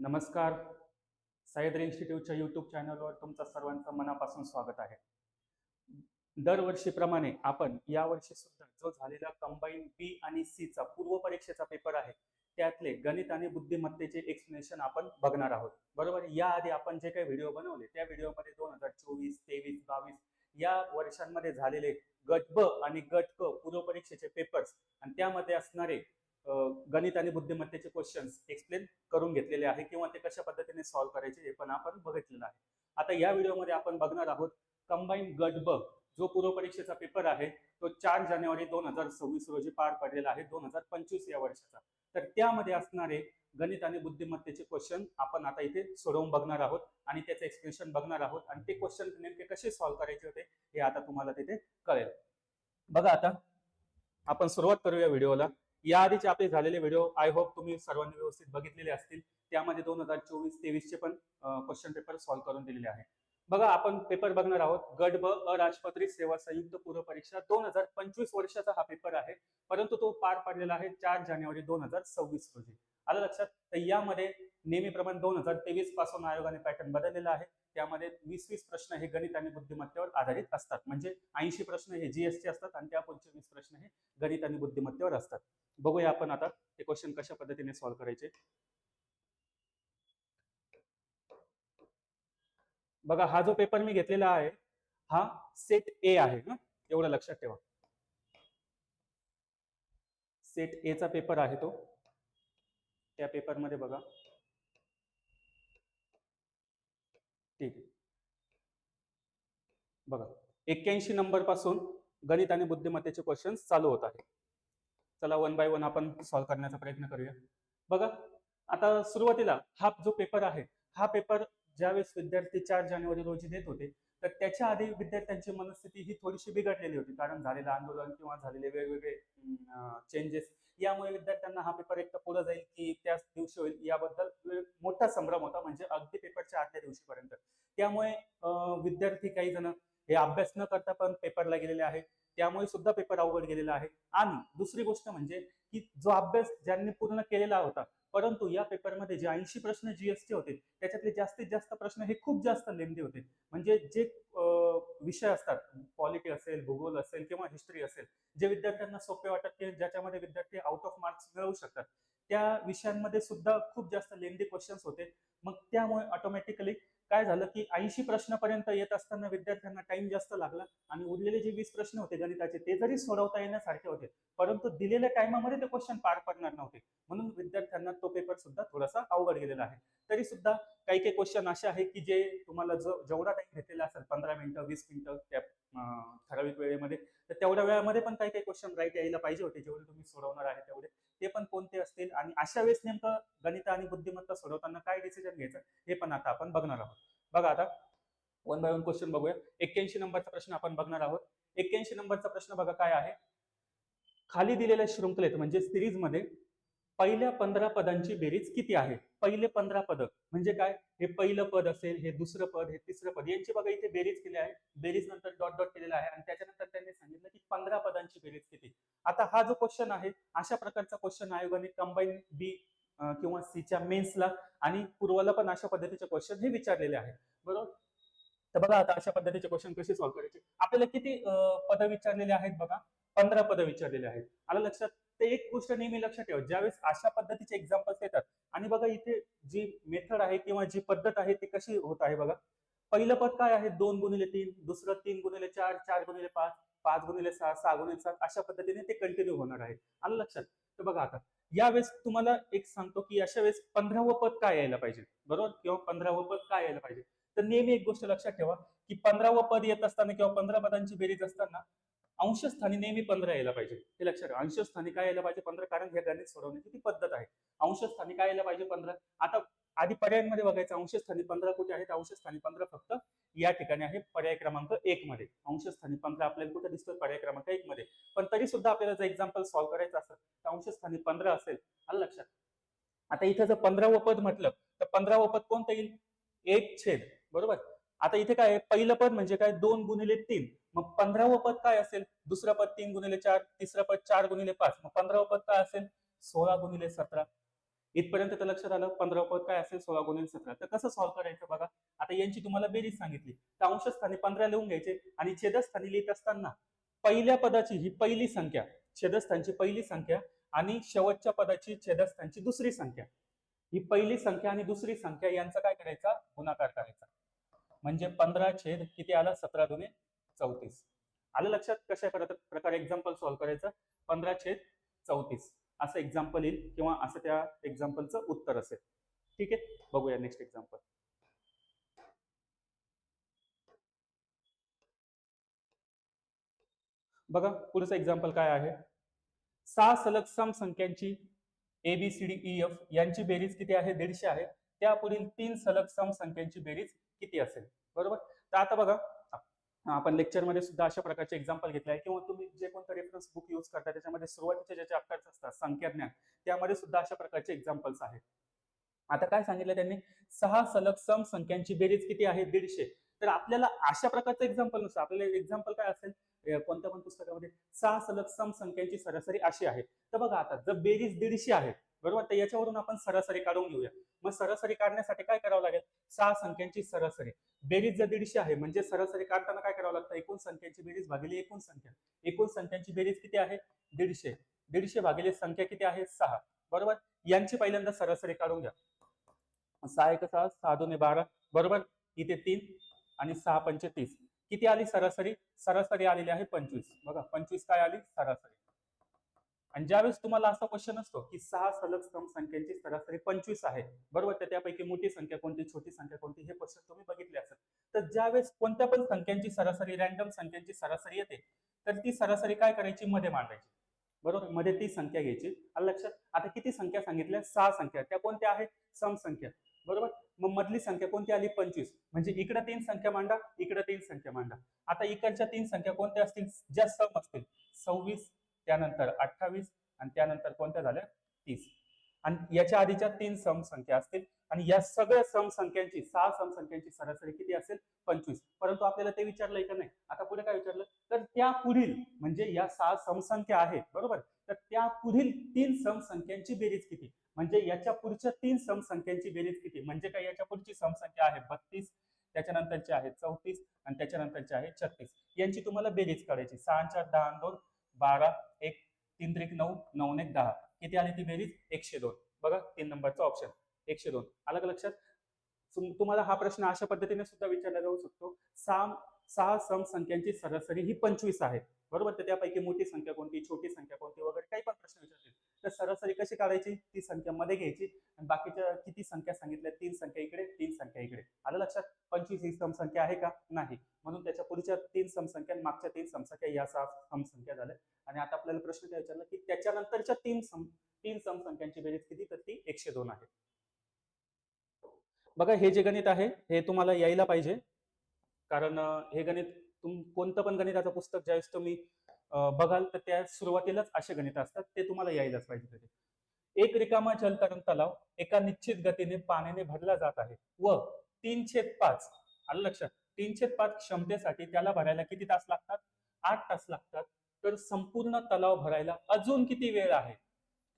नमस्कार. सह्याद्री इन्स्टिट्यूटच्या यूट्यूब चॅनलवर तुमचं सर्वांचं मनापासून स्वागत आहे. दरवर्षीप्रमाणे आपण यावर्षी सुद्धा जो झालेला कंबाईन बी आणि सी चा पूर्व परीक्षेचा पेपर आहे त्यातले गणित आणि बुद्धिमत्तेचे एक्सप्लेनेशन आपण बघणार आहोत. बरोबर. याआधी आपण जे काही व्हिडिओ बनवले त्या व्हिडिओमध्ये 2024, 23, 22 या वर्षांमध्ये झालेले गट ब आणि गट क पूर्व परीक्षेचे पेपर्स आणि त्यामध्ये असणारे गणित आणि बुद्धिमत्तेचे क्वेश्चन्स एक्सप्लेन करून घेतलेले आहे किंवा ते कशा पद्धतीने सॉल्व्ह करायचे हे पण आपण बघितलेलं आहे. आता या व्हिडिओमध्ये आपण बघणार आहोत कंबाईन गट ब जो पूर्व परीक्षेचा पेपर आहे तो 4 जानेवारी 2026 रोजी पार पडलेला आहे 2025 या वर्षाचा. तर त्यामध्ये असणारे गणित आणि बुद्धिमत्तेचे क्वेश्चन आपण आता इथे सोडवून बघणार आहोत आणि त्याचं एक्सप्लेनेशन बघणार आहोत आणि ते क्वेश्चन नेमके कसे सॉल्व्ह करायचे होते हे आता तुम्हाला तिथे कळेल. बघा, आता आपण सुरुवात करूया व्हिडिओला. याआधीचे आपले झालेले व्हिडिओ आय होप तुम्ही सर्वांनी व्यवस्थित बघितलेले असतील. त्यामध्ये 2024-23 चे पण क्वेश्चन पेपर सॉल्व्ह करून दिलेले आहे. बघा, आपण पेपर बघणार आहोत गट ब अराजपत्रित सेवा संयुक्त पूर्व परीक्षा 2025 वर्षाचा हा पेपर आहे, परंतु तो पार पडलेला आहे 4 जानेवारी 2026 रोजी. आलं लक्षात? तर यामध्ये नेहमीप्रमाणे 2023 पासून आयोगाने पॅटर्न बदललेला आहे. त्यामध्ये 20-20 प्रश्न हे गणित आणि बुद्धिमत्तेवर आधारित असतात. म्हणजे 80 प्रश्न हे जीएसचे असतात आणि त्यापुढचे 20 प्रश्न हे गणित आणि बुद्धिमत्तेवर असतात. बघूया आपण आता ते क्वेश्चन कशा पद्धतीने सॉल्व्ह करायचे. बघा, हा जो पेपर मी घेतलेला आहे हा सेट ए आहे ना, एवढं लक्षात ठेवा. सेट ए चा पेपर आहे तो. त्या पेपरमध्ये बघा, ठीक आहे. बघा, 81 नंबर पासून गणित आणि बुद्धिमत्तेचे क्वेश्चन चालू होत आहे. चला वन बाय वन आपण सॉल्व्ह करण्याचा प्रयत्न करूया. बघा, आता सुरुवातीला हा जो पेपर आहे हा पेपर ज्यावेळेस विद्यार्थी 4 जानेवारी रोजी देत होते तर त्याच्या आधी विद्यार्थ्यांची मनस्थिती ही थोडीशी बिघडलेली होती, कारण झालेलं आंदोलन किंवा झालेले वेगवेगळे चेंजेस यामुळे विद्यार्थ्यांना हा पेपर एक तर पुढे जाईल की त्याच दिवशी होईल याबद्दल मोठा संभ्रम होता, म्हणजे अगदी पेपरच्या आदल्या दिवशीपर्यंत. त्यामुळे विद्यार्थी काही जण हे अभ्यास न करता पण पेपरला गेलेले आहे, त्यामुळे सुद्धा पेपर अवघड गेलेला आहे. आणि दुसरी गोष्ट म्हणजे की जो अभ्यास ज्यांनी पूर्ण केलेला होता, परंतु या पेपरमध्ये जे 80 प्रश्न जीएसचे होते त्याच्यातले जास्तीत जास्त प्रश्न हे खूप जास्त लेंदी होते. म्हणजे जे विषय असतात, पॉलिटी असेल, भूगोल असेल किंवा हिस्ट्री असेल, जे विद्यार्थ्यांना सोपे वाटत की ज्याच्यामध्ये विद्यार्थी आउट ऑफ मार्क्स मिळवू शकतात, त्या विषयांमध्ये सुद्धा खूप जास्त लेंदी क्वेश्चन्स होते. मग त्यामुळे ऑटोमॅटिकली काय झालं की 80 प्रश्नापर्यंत येत असताना विद्यार्थ्यांना टाइम जास्त लागला आणि उरलेले जे 20 प्रश्न होते गणिताचे ते जरी सोडवता येण्यासारखे होते, परंतु दिलेल्या टाइमामध्ये ते क्वेश्चन पार पडणार नव्हते. म्हणून विद्यार्थ्यांना तो पेपर सुद्धा थोडासा अवघड गेलेला आहे. तरी सुद्धा काही काही क्वेश्चन असे आहे की जे तुम्हाला जेवढा टाइम घेतलेला असेल 15 मिनिटं 20 मिनिटं त्या ठराविक वेळेमध्ये, तर तेवढ्या वेळामध्ये पण काही काही क्वेश्चन राईट यायला पाहिजे होते, जेवढे तुम्ही सोडवणार आहे तेवढे. ते पण कोणते असतील आणि अशा वेळेस नेमकं गणित आणि बुद्धिमत्ता सोडवताना काय डिसिजन घ्यायचं हे पण आता आपण बघणार आहोत. बघा, आता वन बाय वन क्वेश्चन बघूया. 81 नंबरचा प्रश्न आपण बघणार आहोत. 81 नंबरचा प्रश्न बघा काय आहे. खाली दिलेल्या शृंखलेत म्हणजे सिरीज मध्ये पहिल्या 15 पदांची बेरीज किती आहे. पहिले 15 पद म्हणजे काय, हे पहिलं पद असेल, हे दुसरं पद, हे तिसरं पद, यांची बघा इथे बेरीज केली आहे. बेरीज नंतर डॉट डॉट केलेला आहे आणि त्याच्यानंतर त्यांनी सांगितलं की 15 पदांची बेरीज किती. आता हा जो क्वेश्चन आहे अशा प्रकारचा क्वेश्चन आयोगाने कंबाईन बी किंवा सीच्या मेन्सला आणि पूर्वला पण अशा पद्धतीचे क्वेश्चन हे विचारलेले आहे. बरोबर. तर बघा, आता अशा पद्धतीचे क्वेश्चन कसे सॉल्व्ह करायचे. आपल्याला किती पद विचारलेले आहेत बघा, 15 पद विचारलेले आहेत. आलं लक्षात? ते एक गोष्ट नेहमी लक्षात ठेवा, ज्यावेळेस अशा पद्धतीचे एक्झाम्पल्स येतात आणि बघा इथे जी मेथड आहे किंवा जी पद्धत आहे ती कशी होत आहे बघा. पहिलं पद काय आहे 2 गुणिले 3, दुसरं 3 गुणिले 4, 4 गुणिले 5, 5 गुणिले 6, 6 गुणिले 7 अशा पद्धतीने ते कंटिन्यू होणार आहे. आलं लक्षात? तर बघा, आता यावेळेस तुम्हाला एक सांगतो की अशा वेळेस 15वं पद काय यायला पाहिजे, बरोबर, किंवा 15वं पद काय यायला पाहिजे. तर नेहमी एक गोष्ट लक्षात ठेवा की 15वं पद येत असताना किंवा 15 पदांची बेरीज असताना अंशस्थानी नेहमी 15 यायला पाहिजे. हे लक्षात ठेवा. अंशस्थानी काय यायला पाहिजे 15, कारण हे गणित सोडवण्याची ती पद्धत आहे. अंशस्थानी काय यायला पाहिजे 15. आता आधी पर्यायांमध्ये बघायचं, अंशस्थानी 15 कुठे आहेत. अंशस्थानी 15 फक्त या ठिकाणी आहे पर्याय क्रमांक 1 मध्ये. अंशस्थानी 15 आपल्याला कुठे दिसतोय, पर्याय क्रमांक 1 मध्ये. पण तरी सुद्धा आपल्याला जर एक्झाम्पल सॉल्व्ह करायचं असेल तर अंशस्थानी 15 असेल. आलं लक्षात? आता इथे जर 15वं पद म्हटलं तर 15वं पद कोणतं येईल, 1/, बरोबर. आता इथे काय आहे, पहिलं पद म्हणजे काय 2 गुणिले 3, मग 15वं पद काय असेल, दुसरं पद 3 गुणिले 4, तिसरं पद 4 गुणिले 5, मग 15वं पद काय असेल 16 गुणिले 17. इथपर्यंत तर लक्षात आलं. 15 पद काय असेल 16 गुणिले 17. तर कसं सॉल्व्ह करायचं बघा. आता यांची तुम्हाला बेरीज सांगितली तर अंशस्थानी 15 लिहून घ्यायचे आणि छेदस्थानी लिहित असताना पहिल्या पदाची ही पहिली संख्या, छेदस्थानची पहिली संख्या आणि शेवटच्या पदाची छेदस्थानची दुसरी संख्या, ही पहिली संख्या आणि दुसरी संख्या यांचा काय करायचा, गुणाकार करायचा. म्हणजे 15 छेद किती आला, 17 दुने 34. आलं लक्षात कशा प्रकारे एक्झाम्पल सॉल्व्ह करायचं. 15 छेद 34 असं एक्झाम्पल येईल किंवा असं त्या एक्झाम्पलचं उत्तर असेल. ठीक आहे, बघूया नेक्स्ट एक्झाम्पल. बघा पुढचं एक्झाम्पल काय आहे. 6 सलग सम संख्यांची ABCDEF यांची बेरीज किती आहे, 150 आहे. त्या पुढील 3 सलग सम संख्यांची बेरीज किती असेल. बरोबर. तर आता बघा आपण लेक्चरमध्ये सुद्धा अशा प्रकारचे एक्झाम्पल घेतले आहे किंवा तुम्ही जे कोणतं रेफरन्स बुक यूज करता त्याच्यामध्ये सुरुवातीचे जे चॅप्टर्स असतात संख्याज्ञान त्यामध्ये सुद्धा अशा प्रकारचे एक्झाम्पल्स आहेत. आता काय सांगितलं त्यांनी, 6 सलग सम संख्यांची बेरीज किती आहे, 150. तर आपल्याला अशा प्रकारचं एक्झाम्पल नसतं. आपल्याला एक्झाम्पल काय असेल कोणत्या पण पुस्तकामध्ये 6 सलग सम संख्यांची सरासरी अशी आहे. तर बघा आता जर बेरीज 150 आहे बरोबर, तर याच्यावरून आपण सरासरी काढून घेऊया. मग सरासरी काढण्यासाठी काय करावं लागेल, 6 संख्यांची सरासरी. बेरीज जर 150 आहे म्हणजे सरासरी काढताना काय करावं लागतं, एकूण संख्यांची बेरीज भागिले एकूण संख्या. एकूण संख्यांची बेरीज किती आहे, 150. 150 भागिले संख्या किती आहे, 6. बरोबर. यांची पहिल्यांदा सरासरी काढून घ्या. 6 एक 6, 6 2 12 बरोबर. इथे 3 आणि 6 पंचे 30. किती आली सरासरी, सरासरी आलेली आहे 25. बघा 25 काय आली सरासरी. आणि ज्यावेळेस तुम्हाला असा क्वेश्चन असतो की 6 सलग सम संख्यांची सरासरी 25 आहे बरोबर, तर त्यापैकी मोठी संख्या कोणती, छोटी संख्या कोणती, हे क्वेश्चन तुम्ही बघितले असेल. तर ज्यावेळेस कोणत्या पण संख्यांची सरासरी, रँडम संख्यांची सरासरी येते तर ती सरासरी काय करायची, मध्ये मांडायची. बरोबर, मध्ये ती संख्या घ्यायची. आलं लक्षात. आता किती संख्या सांगितल्या, 6 संख्या, त्या कोणत्या आहेत, सम संख्या. बरोबर. मग मधली संख्या कोणती आली, 25. म्हणजे इकडे 3 संख्या मांडा, इकडे 3 संख्या मांडा. आता इकडच्या 3 संख्या कोणत्या असतील, ज्या सम असतील, 26, त्यानंतर 28 आणि त्यानंतर कोणत्या झाल्या, 30. आणि याच्या आधीच्या 3 सम संख्या असतील आणि या सगळ्या सम संख्यांची, 6 सम संख्यांची सरासरी किती असेल, 25. परंतु आपल्याला ते विचारलंय का नाही. आता पुढे काय विचारलं, तर त्या पुढील म्हणजे या 6 समसंख्या आहेत बरोबर, तर त्या पुढील 3 समसंख्यांची बेरीज किती. म्हणजे याच्या पुढच्या 3 समसंख्यांची बेरीज किती. म्हणजे काय, याच्या पुढची समसंख्या आहे 32, त्याच्यानंतरची आहे 34 आणि त्याच्यानंतरची आहे 36. यांची तुम्हाला बेरीज काढायची. 6 4 10 2 12 1 3 3 9 9 1 10. किती आली ती बेरीज, 102. बघा 3 नंबरचा ऑप्शन 102. आलं का लक्षात. तुम्हाला हा प्रश्न अशा पद्धतीने सुद्धा विचारला जाऊ शकतो. 6 सम संख्यांची सरासरी ही 25 आहे बरोबर, तर त्यापैकी मोठी संख्या कोणती, छोटी संख्या कोणती वगैरे काही पण प्रश्न विचारतील तर सरासरी कशी काढायची, ती संख्या मध्ये घ्यायची आणि बाकीच्या किती संख्या सांगितल्या, 3 संख्या इकडे 3 संख्या इकडे. आलं लक्षात. 25 ही सम संख्या आहे का, नाही. म्हणून त्याच्या पुढच्या 3 समसंख्या मागच्या 3 समसंख्या या 6 समसंख्या झाल्या. आणि आता आपल्याला प्रश्न काय विचारला की त्याच्यानंतरच्या 3 समसंख्यांची बेरीज किती, तर ती 102 आहे. बघा हे जे गणित आहे हे तुम्हाला यायला पाहिजे, कारण हे गणित कोणतं पण गणिताचं पुस्तक ज्यावेळेस तुम्ही बघाल तर त्या सुरुवातीलाच असे गणित असतात, ते तुम्हाला यायलाच पाहिजे. एक रिकामा जलतरण तलाव एका निश्चित गतीने पाण्याने भरला जात आहे व 3/5, आलं लक्षात, 3/5 क्षमतेसाठी त्याला भरायला किती तास लागतात, 8 तास लागतात. तर संपूर्ण तलाव भरायला अजून किती वेळ आहे.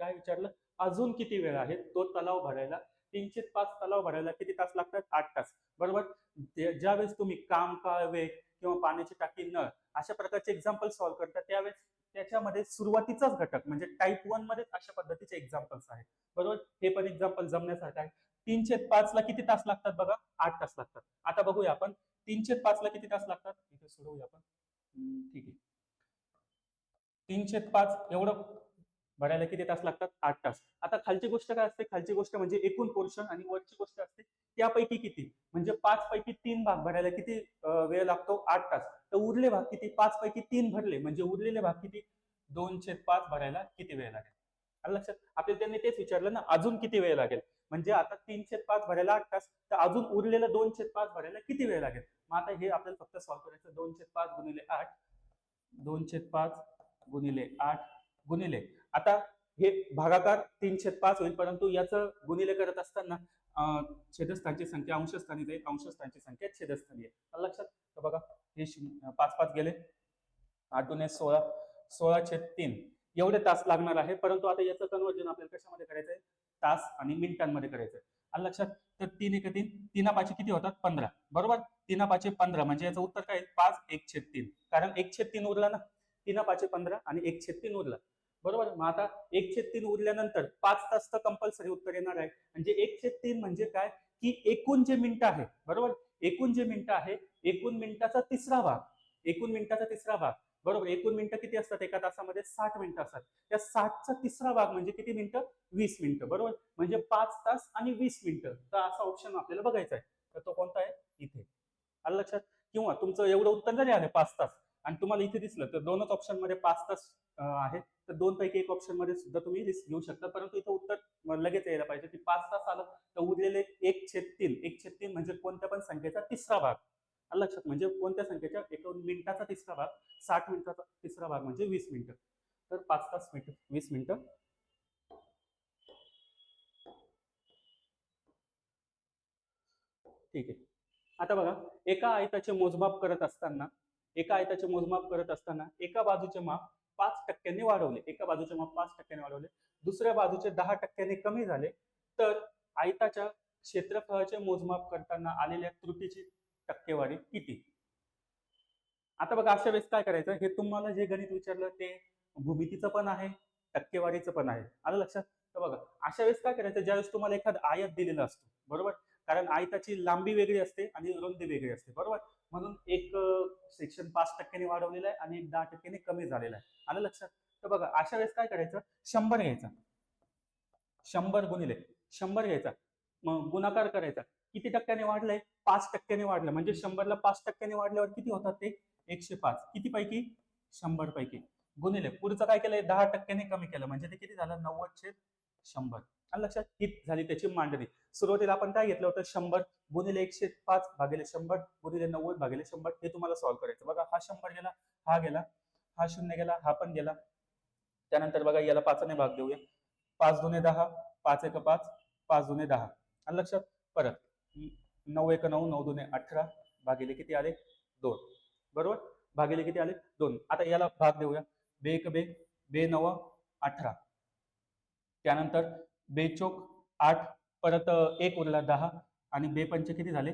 काय विचारलं, अजून किती वेळ आहे तो तलाव भरायला. 3/5 तलाव भरायला किती तास लागतात, 8 तास. बरोबर. ज्यावेळेस तुम्ही काम, काळ, वेग किंवा पाण्याची टाकी, नळ अशा प्रकारचे एक्झाम्पल सॉल्व्ह करतात त्यावेळेस त्याच्यामध्ये सुरुवातीचाच घटक म्हणजे टाईप 1 मध्ये अशा पद्धतीचे एक्झाम्पल्स आहेत. बरोबर. हे पण एक्झाम्पल जमण्यासाठी आहे. 3/5 ला किती तास लागतात बघा, 8 तास लागतात. आता बघूया आपण 3/5 ला किती तास लागतात, इथे सोडवूया आपण. ठीक आहे. 3/5 एवढं भरायला किती तास लागतात, 8 तास. आता खालची गोष्ट काय असते, खालची गोष्ट म्हणजे एकूण पोर्शन आणि वरची गोष्ट असते त्यापैकी किती, म्हणजे 5 पैकी 3 भाग भरायला किती वेळ लागतो, 8 तास. तर उरले भाग किती, 5 पैकी 3 भरले म्हणजे उरलेले भाग किती, 2/5 भरायला किती वेळ लागेल. आलं लक्षात. आपल्याला त्यांनी तेच विचारलं ना, अजून किती वेळ लागेल. म्हणजे आता 3/5 भरायला 8 तास, तर अजून उरलेलं 2/5 भरायला किती वेळ लागेल. मग आता हे आपल्याला फक्त सॉल्व्ह करायचं. 2/5 गुणिले 8, 2/5 गुणिले 8 गुणिले, आता हे भागाकार 3/5 होईल, परंतु याचं गुणिले करत असताना छेदस्थानची संख्या अंशस्थानी जाईल, अंशस्थानची संख्या छेदस्थानी आहे. लक्षात. तर बघा हे 5 5 गेले, 8 16, 16/3 एवढे तास लागणार आहे, परंतु आता याचं कन्वर्जन आपल्याला कशामध्ये करायचंय, तास आणि मिनिटांमध्ये करायचंय. आलं लक्षात. तर 3 × 3 3 किती होतात 15, बरोबर. 3×5 = 15 म्हणजे याचं उत्तर काय 5/1/3, कारण 1/3 उरला ना, 3×5 = 15 आणि 1/3 उरला, बरोबर. मग आता 1/3 उरल्यानंतर 5 तास तर कंपल्सरी उत्तर येणार आहे. म्हणजे 1/3 म्हणजे काय, की एकूण जे मिनिटं आहे, बरोबर, एकूण जे मिनिटं आहे, एकूण मिनिटाचा तिसरा भाग, एकूण मिनिटाचा तिसरा भाग, बरोबर. एकूण मिनिटं किती असतात एका तासामध्ये, 60 मिनिटं असतात. त्या 60चा तिसरा भाग म्हणजे किती मिनिटं, 20 मिनिटं, बरोबर. म्हणजे 5 तास आणि 20 मिनिटं. तर असा ऑप्शन आपल्याला बघायचा आहे. तर तो कोणता आहे, इथे. आलं लक्षात. किंवा तुमचं एवढं उत्तर जरी आलं 5 तास आणि तुम्हाला इथे दिसलं तर दोनच ऑप्शन मध्ये 5 तास आहे, तर 2 पैकी एक ऑप्शन मध्ये सुद्धा तुम्ही रिस्क घेऊ शकता. परंतु इथं उत्तर लगेच यायला पाहिजे की 5 तास आलं तर उरलेले 1/3, 1/3 म्हणजे कोणत्या पण संख्येचा तिसरा भाग. आलं लक्षात. म्हणजे कोणत्या संख्येच्या, एका मिनिटाचा तिसरा भाग, 60 मिनिटाचा तिसरा भाग म्हणजे 20 मिनिटं. तर 5 तास 20 मिनिटं. ठीक आहे. आता बघा, एका आयताचे मोजमाप करत असताना, एका बाजूचे माप 5% वाढवले, एका बाजूचे माप 5% वाढवले, दुसऱ्या बाजूचे 10% कमी झाले, तर आयताच्या क्षेत्रफळाचे मोजमाप करताना आलेल्या त्रुटीची टक्केवारी किती. आता बघा, अशा वेळेस काय करायचं, हे तुम्हाला जे गणित विचारलं ते भूमितीचं पण आहे, टक्केवारीचं पण आहे. आलं लक्षात. तर बघा, अशा वेळेस काय करायचं, ज्यावेळेस तुम्हाला एखादा आयत दिलेला असतो, बरोबर, कारण आयताची लांबी वेगळी असते आणि रुंदी वेगळी असते, बरोबर. म्हणून एक सेक्शन 5% वाढवलेला आहे आणि एक 10% कमी झालेला आहे. आलं लक्षात. तर बघा, अशा वेळेस काय करायचं, 100 घ्यायचा, 100 गुणिले 100 घ्यायचा, मग गुणाकार करायचा. किती टक्क्याने वाढलंय, 5% वाढलं, म्हणजे 100ला 5% वाढल्यावर किती होतात ते, 105. किती पैकी, 100 पैकी. गुणिले पुढचं काय केलंय, 10% कमी केलं, म्हणजे ते किती झालं, 90/100. लक्षात. ही झाली त्याची मांडणी. सुरुवातीला आपण काय घेतलं होतं, 100 गुणिले 105 भागिले 100 गुणिले 90 भागिले 100, हे तुम्हाला सॉल्व्ह करायचं. बघा, हा 100 गेला, हा गेला, हा 0 गेला, हा पण गेला. त्यानंतर बघा, याला 5ने भाग देऊया. 5 दुने 10, 5 1 5, 5 दुने 10. आलं लक्षात. परत 9 1 9, 9 दुने 18 भागिले किती आले, 2, बरोबर. भागिले किती आले, 2. आता याला भाग देऊया. बे 1 बे, बे 9 18, त्यानंतर बे चोक 8, परत 1 उरला 10 आणि बे पंचे किती झाले,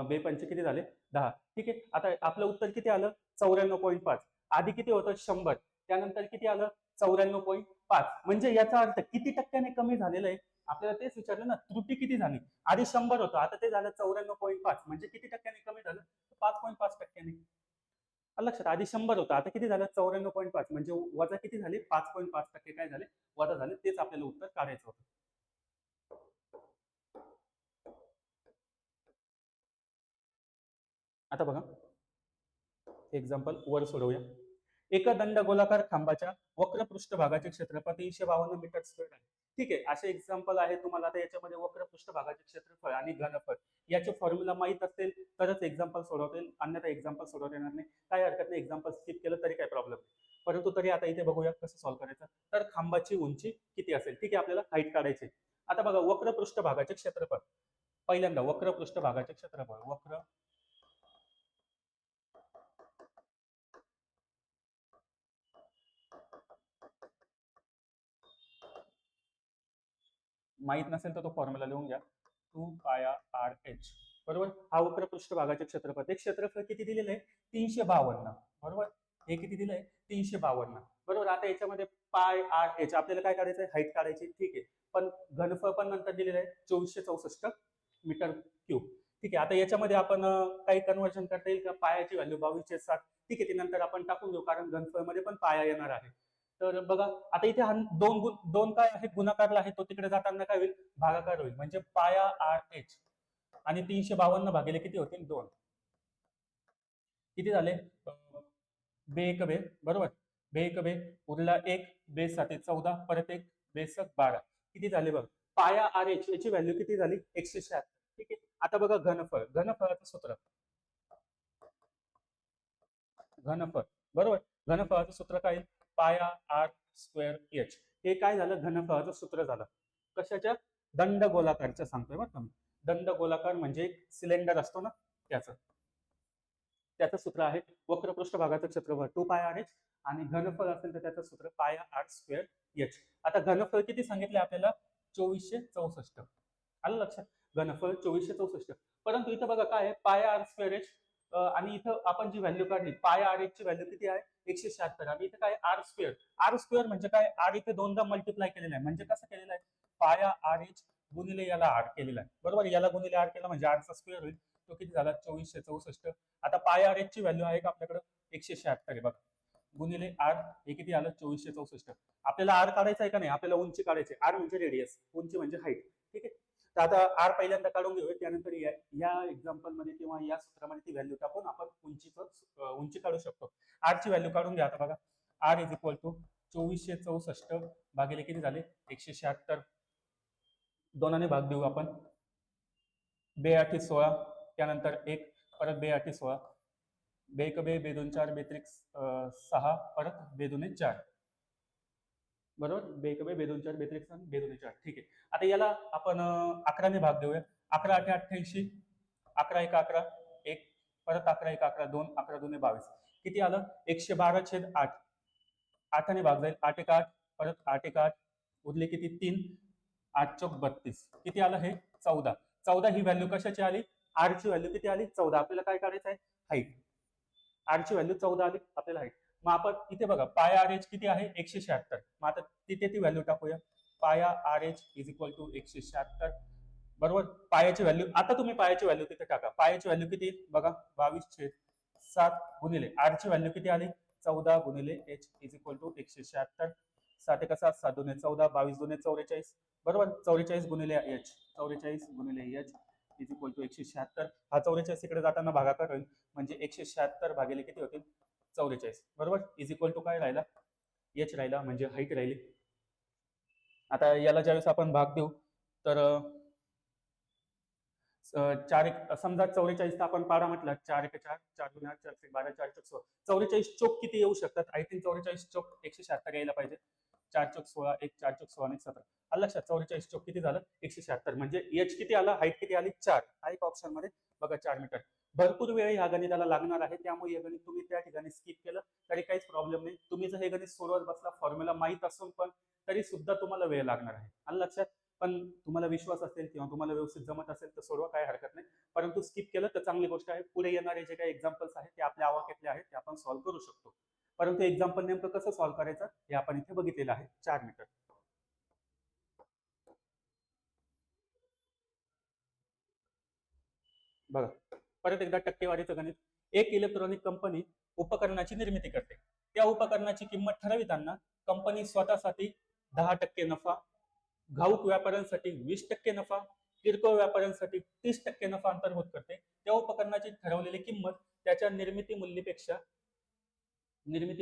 बे पंचे किती झाले, 10. ठीक आहे. आता आपलं उत्तर किती आलं, 94.5. आधी किती होतं, 100, त्यानंतर किती आलं, 94.5. म्हणजे याचा अर्थ किती टक्क्याने कमी झालेलं आहे, आपल्याला तेच विचारलं ना, त्रुटी किती झाली. आधी 100 होतं, आता ते झालं 94.5, म्हणजे किती टक्क्याने कमी झालं, 5.5%. लक्षात. आधी 100 होतं, आता किती झालं, 94.5, म्हणजे वजा किती झाले, 5.5% काय झाले, वजा झाले. तेच आपल्याला उत्तर काढायचं होतं. आता बघा, एक्झाम्पल वर सोडवूया. एका दंडगोलाकार खांबाच्या वक्र पृष्ठभागाचे क्षेत्रफळ 352 मीटर स्क्वेअर आहे. ठीक आहे. असे एक्झाम्पल आहे. तुम्हाला आता याच्यामध्ये वक्र पृष्ठभागाचे क्षेत्रफळ आणि घनफळ याचे फॉर्म्युला माहित असतील तरच एक्झाम्पल सोडवता येईल, अन्यथा एक्झाम्पल सोडवता येणार नाही. काही हरकत नाही, एक्झाम्पल स्किप केलं तरी काही प्रॉब्लेम नाही. परंतु तरी आता इथे बघूया कसं सॉल्व्ह करायचं. तर खांबाची उंची किती असेल, ठीक आहे, आपल्याला हाईट काढायची. आता बघा, वक्र पृष्ठभागाचे क्षेत्रफळ, पहिल्यांदा वक्र पृष्ठभागाचे क्षेत्रफळ, वक्र माहित नसेल तर तो फॉर्म्युला लिहून घ्या, 2πr/h, बरोबर. हा वक्र पृष्ठभागाचे क्षेत्रफळ, ते क्षेत्रफळ किती दिलेलं आहे, 352, बरोबर. हे किती दिलंय, 352, बरोबर. आता याच्यामध्ये πr/h आपल्याला काय काढायचं आहे, हाईट काढायची, ठीक आहे. पण घनफळ पण नंतर दिलेलं आहे, 2464 मीटर क्यूब. ठीक आहे. आता याच्यामध्ये आपण काही कन्व्हर्जन करता येईल का, पायाची व्हॅल्यू 22/7, ठीक आहे, ती नंतर आपण टाकून घेऊ, कारण घनफळ मध्ये पण पाया येणार आहे. तर बघा, आता इथे हा दोन काय आहे, गुणाकारला आहे, तो तिकडे जाताना काय होईल, भागाकार होईल, म्हणजे πr/h आणि 352 भागिले किती होतील, 2. किती झाले, बे 1 बे, बरोबर. बे 1 बे उरला 1, बे 7 14, परत 1, बे 7 12. किती झाले बघ, πr/h याची व्हॅल्यू किती झाली, 176. ठीक आहे. आता बघा, घनफळाचं सूत्र, घनफळ, बरोबर. घनफळाचं सूत्र काय, πr²h. हे काय झालं, घनफळाचं सूत्र झालं. कशाच्या, दंडगोलाकारच्या सांगतोय बरं का मी. दंडगोलाकार म्हणजे एक सिलेंडर असतो ना, त्याचं सूत्र आहे. वक्र पृष्ठभागाचं क्षेत्रफळ 2πr/h आणि घनफळ असेल तर त्याचं सूत्र पाया आर स्क्वेअर एच. आता घनफळ किती सांगितले आपल्याला? 2464. आलं लक्षात? घनफळ 2464. परंतु इथं बघा काय आहे, पाया आर स्क्वेअर एच आणि इथं आपण जी व्हॅल्यू काढली पाया आर एच ची व्हॅल्यू किती आहे? 176. आणि इथं काय आर स्क्वेअर. आर स्क्वेअर म्हणजे काय? आर इथे दोनदा मल्टिप्लाय केलेला आहे. म्हणजे कसं केलेलं आहे? पाया आर एच गुणिले याला आर केलेला आहे. बरोबर? याला गुणिले आर केला म्हणजे आरचा स्क्वेअर होईल. तो किती झाला? 2464. आता पाया आर एच ची व्हॅल्यू आहे का आपल्याकडे? 176 आहे बघा. गुणिले आर हे किती आलं? 2464. आपल्याला आर काढायचा आहे का नाही? आपल्याला उंची काढायची. आर म्हणजे रेडियस, उंची म्हणजे हाईट. ठीक आहे. तर आता आर पहिल्यांदा काढून घेऊया, त्यानंतर या एक्झाम्पल मध्ये किंवा या सूत्रामध्ये ती व्हॅल्यू टाकून आपण उंची काढू शकतो. आर ची व्हॅल्यू काढून घ्या आता बघा. आर इज इक्वल टू 2464 भागिले किती झाले? 176. दोनाने भाग देऊ आपण. 2 16, त्यानंतर 1, परत 2 16, 2 1 2, 2 2 4, 2 3 6, परत 2 2 4. बरोबर? 2 1 2, 2 2 4, 2 3 6, 2 2 4. ठीक आहे. आता याला आपण 11 ने भाग देऊया. 11 8 88, 11 1 11, 1, परत 11 1 11, 2, 11 2 22. किती आलं? 112/8. 8 ने भाग जाईल. 8 1 8, परत 8 1 8, उरले किती? 3, 8 चौक 32. किती आलं हे? 14. 14 ही व्हॅल्यू कशाची आली? आर ची व्हॅल्यू किती आली? 14. आपल्याला काय करायचं आहे? हाईट. आर ची व्हॅल्यू 14 आली आपल्याला हाईट. मग आपण इथे बघा पाया आर एच किती आहे? 176. मग आता तिथे ती व्हॅल्यू टाकूया. पाया R H is equal to 176. बरोबर? पायाची व्हॅल्यू, आता तुम्ही पायाची व्हॅल्यू तिथे टाका. पायाची व्हॅल्यू किती? बघा 22/7 गुणिले आर ची व्हॅल्यू किती आली? 14 गुणिले एच इज इक्वल टू 176. 7 1 7, 7 2 14, 22 2 44. बरोबर? 44 गुणिले एच, 44 गुणिले एच इज इक्वल टू 176. हा 44 इकडे जाताना भागाकार होईल म्हणजे 176 भागिले किती होतील? 44. बरोबर? इज इक्वल टू काय राहिला? एच राहिला, म्हणजे हाईट राहिली. आता याला ज्यावेळेस आपण भाग देऊ तर 4 1 समजा 44 आपण पाडा म्हटलं, 4 1 4, 4 2 8, 4 3 12, 4 चौक 16. 44 चौक किती येऊ शकतात? आय थिंक 44 चौक 176 यायला पाहिजे. 4 चौक 16, 1 4 चौक 16 आणि 17. आलं लक्षात? 44 चौक किती झालं? 176. म्हणजे एच किती आला? हाईट किती आली? 4. आहे का ऑप्शन मध्ये? बघा 4 मीटर. भरपूर वेळ ह्या गणिताला लागणार आहे, त्यामुळे हे गणित तुम्ही त्या ठिकाणी स्किप केलं तरी काहीच प्रॉब्लेम नाही. तुम्ही जर हे गणित सोडवत बसला, फॉर्म्युला माहीत असून पण, तरी सुद्धा तुम्हाला वेळ लागणार आहे. आलं लक्षात? पण तुम्हाला विश्वास असेल किंवा तुम्हाला व्यवस्थित जमत असेल तर सोडवा, काय हरकत नाही. परंतु स्किप केलं तर चांगली गोष्ट आहे. पुढे येणारे जे काही एक्झाम्पल्स आहेत ते आपल्या आवाक्यातले आहेत, ते आपण सॉल्व्ह करू शकतो. परंतु एक्झाम्पल नेमकं कसं सॉल्व्ह करायचं हे आपण इथे बघितलेलं आहे. 4 मीटर. बघा परत एकदा टक्केवारीचं गणित. एक इलेक्ट्रॉनिक कंपनी उपकरणाची निर्मिती करते. त्या उपकरणाची किंमत ठरविताना कंपनी स्वतःसाठी 10% नफा, घाऊक व्यापाऱ्यांसाठी 20% नफा, किरकोळ व्यापाऱ्यांसाठी 30% नफा अंतर्भूत करते. त्या उपकरणाची ठरवलेली किंमत त्याच्या निर्मिती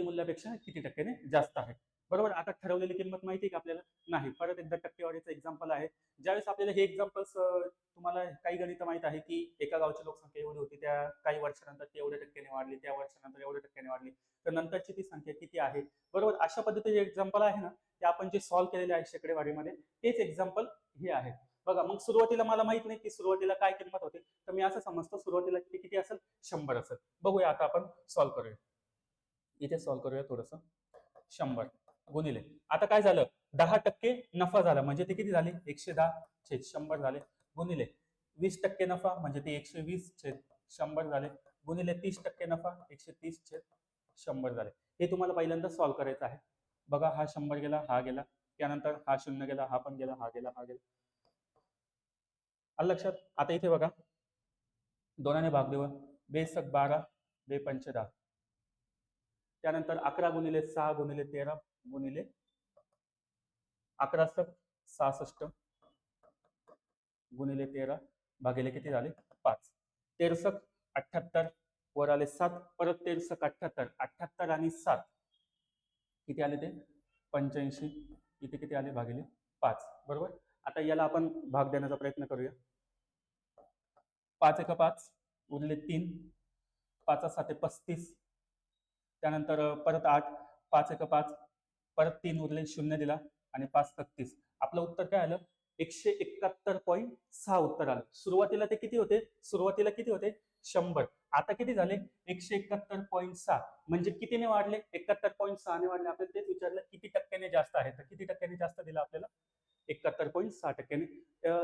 मूल्यापेक्षा किती टक्क्याने जास्त आहे. बरोबर? आता ठरवलेली किंमत माहिती का आपल्याला? नाही. परत एकदा टक्केवारीचं एक्झाम्पल आहे. ज्यावेळेस आपल्याला हे एक्झाम्पल्स, तुम्हाला काही गणित माहित आहे की एका गावची लोकसंख्या एवढी होती, त्या काही वर्षानंतर ती एवढ्या टक्क्याने वाढली, त्या वर्षानंतर एवढ्या टक्क्याने वाढली, तर नंतरची ती संख्या किती आहे. बरोबर? अशा पद्धतीचे एक्झाम्पल आहे ना, ते आपण जे सॉल्व्ह केलेले आहे शेकडेवारीमध्ये, तेच एक्झाम्पल हे आहे. बघा मग सुरुवातीला मला माहित नाही की सुरुवातीला काय किंमत होती, तर मी असं समजतो सुरुवातीला ती किती असेल? 100 असेल. बघूया आता आपण सॉल्व्ह करूया. इथे सॉल्व्ह करूया थोडस. 100 गुणिले, आता काय झालं? 10% नफा झाला म्हणजे ते किती झाले? 110/100 झाले. गुणिले 20% नफा म्हणजे ते 120/100 झाले. गुणिले 30% नफा 130/100 झाले. हे तुम्हाला पहिल्यांदा सॉल्व्ह करायचं आहे. बघा हा 100 गेला, हा गेला, त्यानंतर हा 0 गेला, हा पण गेला, हा गेला, हा गेला. आलं लक्षात? आता इथे बघा दोनाने भाग देऊ. 2 सक 12, 2 पंचे 10, त्यानंतर 11 गुणिले 6 गुणिले 13 गुणिले 11 सक 66 गुणिले 13 भागिले किती झाले? 5. 13 सक 78 वर आले 7, परत 13 सक 78, 78 आणि 7 किती आले? ते 85. इथे किती आले? भागिले 5. बरोबर? आता याला आपण भाग देण्याचा प्रयत्न करूया. 5 1 5 उरले 3, 5 7 35, त्यानंतर परत 8, 5 1 5, परत 3 उरले, 0 दिला आणि 5 36. आपलं उत्तर काय आलं? 171.6 उत्तर आलं. सुरुवातीला ते किती होते? सुरुवातीला किती होते? 100. आता किती झाले? 171.6. म्हणजे कितीने वाढले? 71.6 ने वाढले. आपल्याला तेच विचारलं किती टक्क्याने जास्त आहे, तर किती टक्क्याने जास्त दिलं आपल्याला? 71.6%.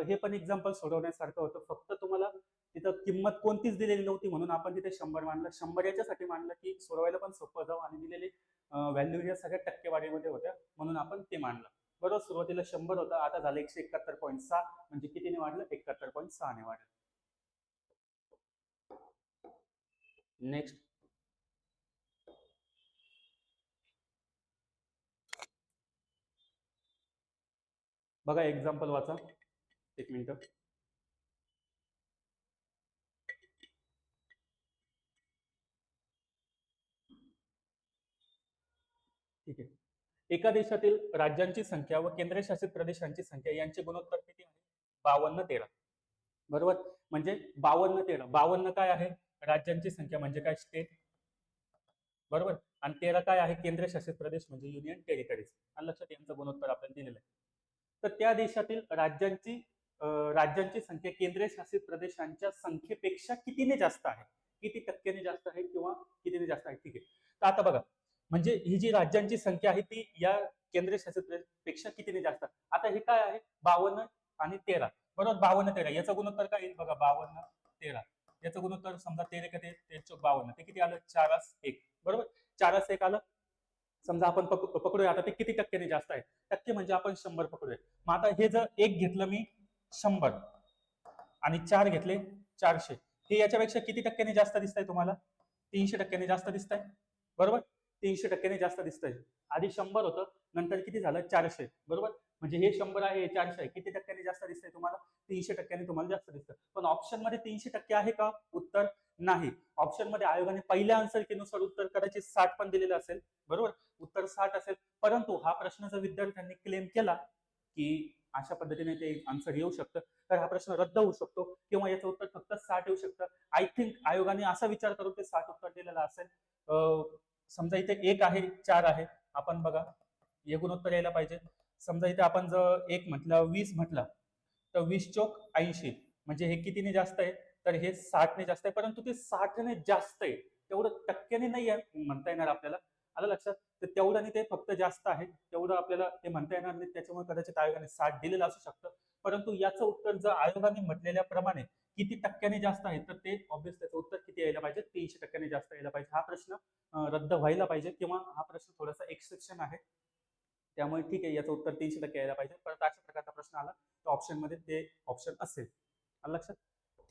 हे पण एक्झाम्पल सोडवण्यासारखं होतं. फक्त तुम्हाला तिथं किंमत कोणतीच दिलेली नव्हती म्हणून आपण तिथे 100 मानलं. 100 याच्यासाठी मानलं की सोडवायला पण सोपं जावं आणि दिलेली व्हॅल्यू या सगळ्या टक्केवारीमध्ये होत्या म्हणून आपण ते मानलं. बरोबर, सुरुवातीला 100 होतं, आता झालं 171.6. म्हणजे कितीने वाढलं? 71.6 ने वाढलं. नेक्स्ट बघा, एक्झाम्पल वाचा. एक मिनिट. ठीक आहे. एका देशातील राज्यांची संख्या व केंद्रशासित प्रदेशांची संख्या यांचे गुणोत्तर किती आहे? 52-13. बरोबर, म्हणजे 52-13. 52 काय आहे? राज्यांची संख्या म्हणजे काय? स्टेट. बरोबर, आणि 13 काय आहे? केंद्रशासित प्रदेश म्हणजे युनियन टेरिटरीज. आणि लक्षात, यांचं गुणोत्तर आपल्याला दिलेलं आहे. तर त्या देशातील राज्यांची संख्या केंद्रशासित प्रदेशांच्या संख्येपेक्षा कितीने जास्त आहे? किती टक्क्याने जास्त आहे किंवा कितीने जास्त आहे? ठीक आहे. तर आता बघा, म्हणजे ही जी राज्यांची संख्या आहे ती या केंद्रशासित पेक्षा कितीने जास्त. आता हे काय आहे? 52 आणि 13. बरोबर, 52-13 याचं गुणोत्तर काय येईल? बघा, 52-13 याचं गुणोत्तर समजा 13 का 52, ते किती आलं? 4:1. बरोबर, 4:1 आलं. समजा आपण पकडूया आता ते किती टक्क्याने जास्त आहे. टक्के म्हणजे आपण 100 पकडूया. मग आता हे जर एक घेतलं मी 100 आणि 4 घेतले 400, हे याच्यापेक्षा किती टक्क्याने जास्त दिसतंय तुम्हाला? 300 टक्क्याने जास्त दिसतंय. बरोबर, 300 टक्क्याने जास्त दिसतंय. आधी 100 होतं, नंतर किती झालं? 400. बरोबर, म्हणजे हे 100 आहे, हे 400 आहे. किती टक्क्याने जास्त दिसतंय तुम्हाला? 300 टक्क्याने तुम्हाला जास्त दिसतं. पण ऑप्शन मध्ये 300% आहे का? उत्तर नाही. ऑप्शन मध्ये आयोगाने पहिल्या आन्सर नुसार उत्तर कदाचित 60 पण दिलेलं असेल. बरोबर, उत्तर 60 असेल. परंतु हा प्रश्न जर विद्यार्थ्यांनी क्लेम केला की अशा पद्धतीने ते आन्सर येऊ शकतं, तर हा प्रश्न रद्द होऊ शकतो किंवा याचं उत्तर फक्त 60 येऊ शकतं. आय थिंक आयोगाने असा विचार करून ते 60 उत्तर दिलेलं असेल. समजा इथे 1 आहे, 4 आहे, आपण बघा हे गुणोत्तर यायला पाहिजे. समजा इथे आपण जर 1 म्हटलं, 20 म्हटलं, तर 20 चोक 80. म्हणजे हे कितीने जास्त आहे? तर हे 60 ने जास्त आहे. परंतु ते 60 ने जास्त आहे, तेवढं टक्क्याने नाही म्हणता येणार आपल्याला. आलं लक्षात? तर तेवढं ते फक्त जास्त आहे, तेवढं आपल्याला ते म्हणता येणार नाही. त्याच्यामुळे कदाचित आयोगाने 60 दिलेलं असू शकतं. परंतु याचं उत्तर जर आयोगाने म्हटलेल्याप्रमाणे किती टक्क्याने जास्त आहे, तर ते ऑब्व्हियस त्याचं उत्तर किती यायला पाहिजे? 300% जास्त यायला पाहिजे. हा प्रश्न रद्द व्हायला पाहिजे किंवा हा प्रश्न थोडासा एक्सेप्शन आहे. त्यामुळे ठीक आहे, याचं उत्तर 300% यायला पाहिजे. परत अशा प्रकारचा प्रश्न आला तर ऑप्शन मध्ये ते ऑप्शन असेल. आलं लक्षात?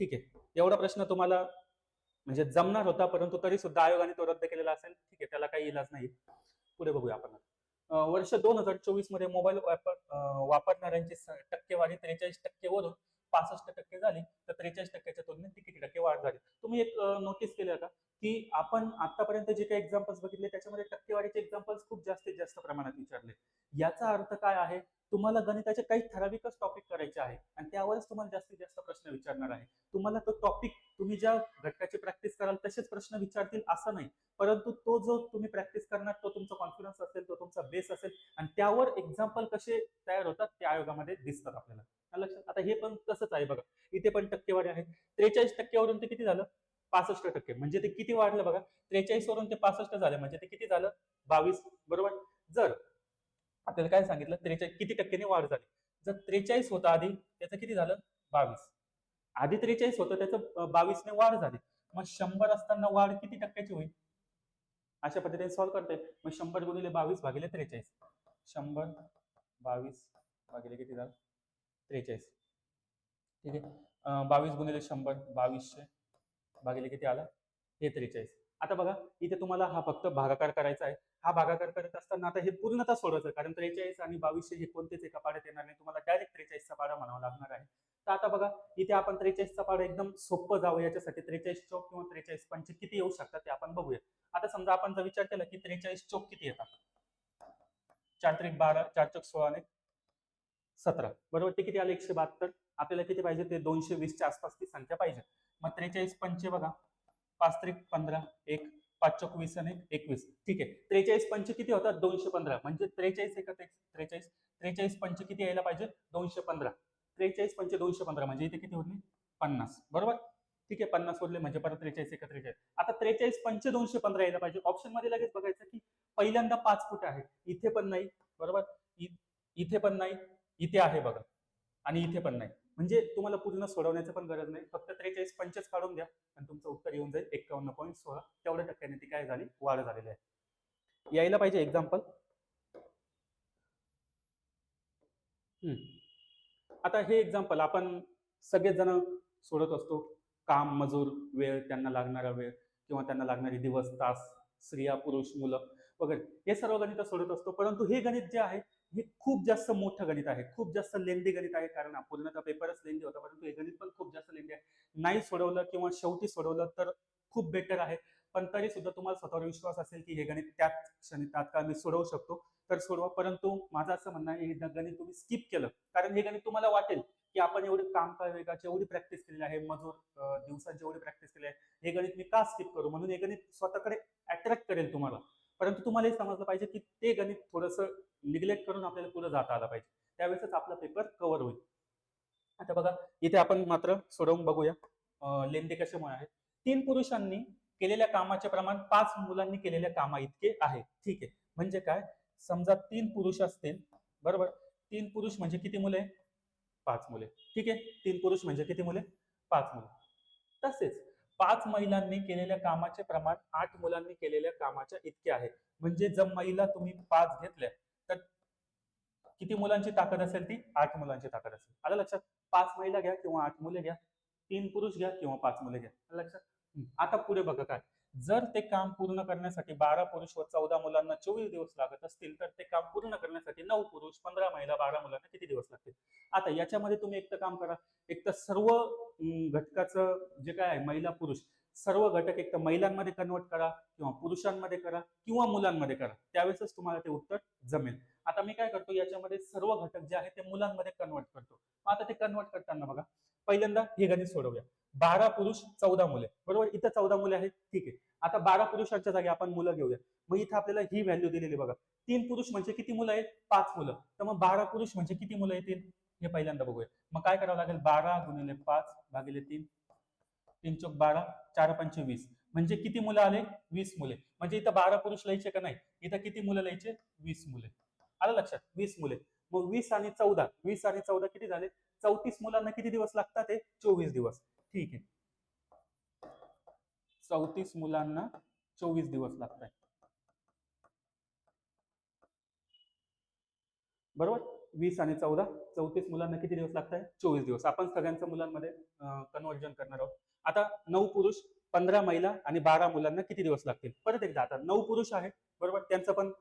ठीक आहे. एवढा प्रश्न तुम्हाला म्हणजे जमणार होता, परंतु तरी सुद्धा आयोगाने तो रद्द केलेला असेल. ठीक आहे, त्याला काही इलाज नाही. पुढे बघूया आपण. वर्ष 2024 मध्ये मोबाईल वापरणाऱ्यांची टक्केवारी 43% वरून 65% झाली, तर 43%च्या तुलनेत किती टक्के वाढ झाली? तुम्ही एक नोटीस केलं का की आपण आतापर्यंत जे काही एक्झाम्पल्स बघितले त्याच्यामध्ये टक्केवारीचे एक्झाम्पल्स खूप जास्तीत जास्त प्रमाणात विचारले. याचा अर्थ काय आहे? तुम्हाला गणिताचे काही ठराविकच टॉपिक करायचे आहे आणि त्यावरच तुम्हाला जास्तीत जास्त प्रश्न विचारणार आहे. तुम्हाला तो टॉपिक तुम्ही ज्या घटकाची प्रॅक्टिस कराल तसेच प्रश्न विचारतील असं नाही, परंतु तो जो तुम्ही प्रॅक्टिस करणार तो तुमचा कॉन्फिडन्स असेल, तो तुमचा बेस असेल आणि त्यावर एक्झाम्पल कसे तयार होतात ते आयोगामध्ये दिसतात आपल्याला. लक्षात? आता हे पण तसंच आहे बघा, इथे पण टक्केवारी आहे. 43% वरून ते किती झालं? 65%. म्हणजे ते किती वाढलं बघा? 43 वरून ते 65 झालं, म्हणजे ते किती झालं? 22. बरोबर, जर आपल्याला काय सांगितलं? 43 किती टक्क्याने वाढ झाली. जर 43 होतं आधी, त्याचं किती झालं? 22. आधी 43 होतं, त्याचं 22 ने वाढ झाली. मग 100 असताना वाढ किती टक्क्याची होईल? अशा पद्धतीने सॉल्व्ह करता येईल. मग 100 गुणिले 22 भागिले 43. 100 22 भागिले किती झालं? 43. ठीक आहे. 22 गुणिले 100 2200 भागिले किती आला? हे 43. आता बघा, इथे तुम्हाला हा फक्त भागाकार करायचा आहे. हा भागाकार करत असताना आता हे पूर्णतः सोडवायचं, कारण 43 आणि 2200 हे कोणतेच एका पाड्यात येणार नाही. तुम्हाला डायरेक्ट 43 चा पाडा म्हणावा लागणार आहे. तर आता बघा, इथे आपण 43 चा पाडा एकदम सोपं जावं याच्यासाठी 43 चौक किंवा 43 पंच किती येऊ शकतात ते आपण बघूया. आता समजा आपण जर विचार केला की 43 चौक किती येतात? 4 त्रिक 12, 4 चौक 16 आणि 17. बरोबर, ते किती आले? 172. आपल्याला किती पाहिजे? ते 220 च्या आसपास ती संख्या पाहिजे. मग 43 पंचे बघा, 5 त्रिक 15, 1 5 चौक 20 आणि 21. ठीक आहे, 43 पंच किती होतात? 215. म्हणजे 43 एका 43 पंच किती यायला पाहिजे? 215. 43 पंचे 215 म्हणजे इथे किती उरले 50, बरोबर. ठीक आहे, 50 उरले म्हणजे परत 43 एका 43. आता 43 पंचे 215 यायला पाहिजे. ऑप्शन मध्ये लगेच बघायचं की पहिल्यांदा 5 कुठे आहे, इथे पण नाही, बरोबर, इथे पण नाही, इथे आहे बघा, आणि इथे पण नाही. म्हणजे तुम्हाला पूर्ण सोडवण्याचं पण गरज नाही, फक्त 43 पंचेच काढून द्या आणि तुमचं उत्तर येऊन जाईल 51.16. तेवढ्या टक्क्याने ती काय झाली, वाढ झालेली आहे. यायला पाहिजे एक्झाम्पल. आता हे एक्झाम्पल आपण सगळेच जण सोडत असतो. काम, मजूर, वेळ, त्यांना लागणारा वेळ किंवा त्यांना लागणारे दिवस, तास, स्त्रिया, पुरुष, मुलं वगैरे हे सर्व गणित सोडत असतो. परंतु हे गणित जे आहे हे खूप जास्त मोठं गणित आहे, खूप जास्त लेंदी गणित आहे. कारण पूर्णतः पेपरच लेंदी होता, परंतु हे गणित पण खूप जास्त लेंदी आहे. नाही सोडवलं किंवा शेवटी सोडवलं तर खूप बेटर आहे. पण तरी सुद्धा तुम्हाला स्वतःवर विश्वास असेल की हे गणित त्याच क्षणी तात्काळ मी सोडवू शकतो तर सोडवा. परंतु माझं असं म्हणणं आहे, हे गणित तुम्ही स्किप केलं कारण हे गणित तुम्हाला वाटेल की आपण एवढी कामकाज वेगाची एवढी प्रॅक्टिस केलेली आहे, मजूर दिवसांची एवढी प्रॅक्टिस केली आहे, हे गणित मी का स्किप करू, म्हणून हे गणित स्वतःकडे अट्रॅक्ट करेल तुम्हाला. परंतु तुम्हाला हे समजलं पाहिजे की ते गणित थोडंसं निग्लेक्ट करून आपल्याला पुढे जाता आलं पाहिजे, त्यावेळेसच आपला पेपर कव्हर होईल. आता बघा इथे आपण मात्र सोडवून बघूया लेंदी कशामुळे आहे. 3 पुरुषांनी केलेल्या कामाचे प्रमाण 5 मुलांनी केलेल्या कामा इतके आहे. ठीक आहे, म्हणजे काय, समजा 3 पुरुष असतील, बरोबर. 3 पुरुष म्हणजे किती मुले, 5 मुले. ठीक आहे, 3 पुरुष म्हणजे किती मुले, 5 मुले. तसेच 5 महिलांनी केलेल्या कामाचे प्रमाण 8 मुलांनी केलेल्या कामाच्या इतके आहे. म्हणजे जर महिला तुम्ही 5 घेतल्या तर किती मुलांची ताकद असेल, ती 8 मुलांची ताकद असेल. आलं लक्षात. 5 महिला घ्या किंवा 8 मुले घ्या, 3 पुरुष घ्या किंवा 5 मुले घ्या. आलं लक्षात. आता पुढे बघा काय, जर ते काम पूर्ण करण्यासाठी 12 पुरुष व 14 मुलांना 24 दिवस लागत असतील तर ते काम पूर्ण करण्यासाठी 9 पुरुष 15 महिला 12 मुलांना किती दिवस लागतील. आता याच्यामध्ये तुम्ही एक तर काम करा, एक तर सर्व घटकाचं जे काय आहे महिला पुरुष सर्व घटक एक तर महिलांमध्ये कन्वर्ट करा किंवा पुरुषांमध्ये करा किंवा मुलांमध्ये करा, त्यावेळेसच तुम्हाला ते उत्तर जमेल. आता मी काय करतो, याच्यामध्ये सर्व घटक जे आहे ते मुलांमध्ये कन्वर्ट करतो. आता ते कन्वर्ट करताना बघा, पहिल्यांदा हे गणित सोडवूया. 12 पुरुष 14 मुले, बरोबर. इथं 14 मुले आहेत, ठीक आहे. आता 12 पुरुषांच्या जागी आपण मुलं घेऊया. मग इथं आपल्याला ही व्हॅल्यू दिलेली बघा, 3 पुरुष म्हणजे किती मुलं आहेत, 5 मुलं. तर मग 12 पुरुष म्हणजे किती मुलं येतील, हे पहिल्यांदा बघूया. मग काय करावं लागेल, 12 गुणिले 5 भागिले 3, 3 चौक 12, 4 पंचे 20, म्हणजे किती मुलं आले, 20 मुले. म्हणजे इथं 12 पुरुष लिहायचे का नाही, इथं किती मुलं लिहायचे, 20 मुले. आलं लक्षात, 20 मुले. मग 20 आणि 14, 20 आणि 14 किती झाले, 34 मुलांना किती दिवस लागतात, ते 24 दिवस. ठीक आहे, 34 मुलांना 24 दिवस लागतात, बरोबर. 20 आणि 14, 34 मुलांना किती दिवस लागतात, 24 दिवस. आपण सगळ्यांच्या मुलांमध्ये कन्वर्जन करणार आहोत. आता 9 पुरुष 15 महिला आणि 12 मुलांना किती दिवस लागतील. परत एकदा, आता 9 पुरुष आहेत, बरोबर, त्यांचं पण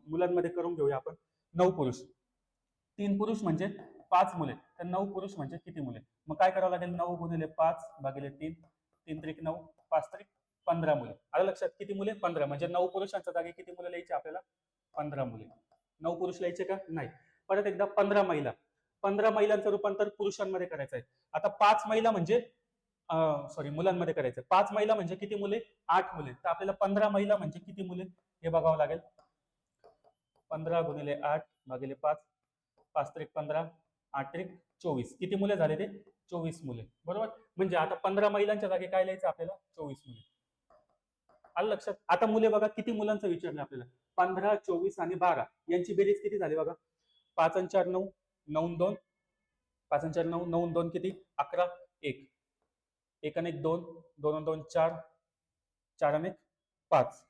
मुलांमध्ये करून घेऊया आपण. 9 पुरुष, 3 पुरुष म्हणजे 5 मुले, तर 9 पुरुष म्हणजे किती मुले. मग काय करावं लागेल, 9 गुणिले 5 भागिले 3, 3 त्रिक 9, 5 त्रिक 15 मुले. आलं लक्षात, किती मुले, 15. म्हणजे 9 पुरुषांच्या जागी किती मुले लिहायचे आपल्याला, 15 मुले. 9 पुरुष लिहायचे का नाही. परत एकदा 15 महिला, 15 महिलांचं रूपांतर पुरुषांमध्ये करायचं आहे. आता 5 महिला म्हणजे सॉरी मुलांमध्ये करायचं. 5 महिला म्हणजे किती मुले, 8 मुले. तर आपल्याला 15 महिला म्हणजे किती मुले हे बघावं लागेल. 15 गुणिले 8 भागिले 5, 5 त्रिक 15, 8 त्रिक 24, किती मुले झाले ते, 24 मुले, बरोबर. म्हणजे आता 15 महिलांच्या जागी काय लिहायचं आपल्याला, 24 मुले. आलं लक्षात. आता मुले बघा, किती मुलांचं विचारलं आपल्याला, 15, 24 आणि 12 यांची बेरीज किती झाली बघा, 5 आणि 4 9, 9 2, 5 आणि 4 9, 9 2 किती, 11, 1, 1 आणि 1 2, 2 आणि 2 4, 4 आणि 5.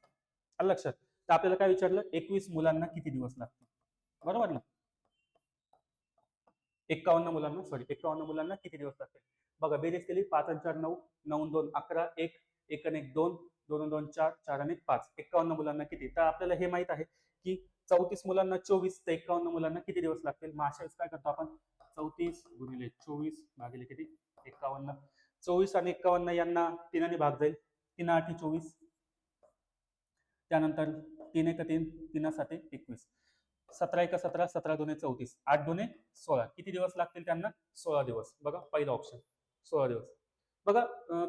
आलं लक्षात. तर आपल्याला काय विचारलं, 21 मुलांना किती दिवस लागतील, बरोबर ना. 51 मुलांना, सॉरी 51 मुलांना किती दिवस लागतील. बघा बेरीज केली, 5 आणि 4 9, 9 2 11, 1, 1 आणि 1 2, 2 आणि 2 4, 4 आणि 5, 51 मुलांना किती. तर आपल्याला हे माहित आहे की 34 मुलांना 24, तर 51 मुलांना किती दिवस लागतील. मग अशा वेळेस काय करतो आपण, 34 गुणिले 24 भागिले किती, 51. 24 आणि 51 यांना 3 भाग जाईल, 3 8 24, त्यानंतर 3 1 3, 3 7 21, 17 1 17, 17 2 34, 8 2 16, किती दिवस लागतील त्यांना, 16 दिवस. बघा पहिला ऑप्शन 16 दिवस. बघा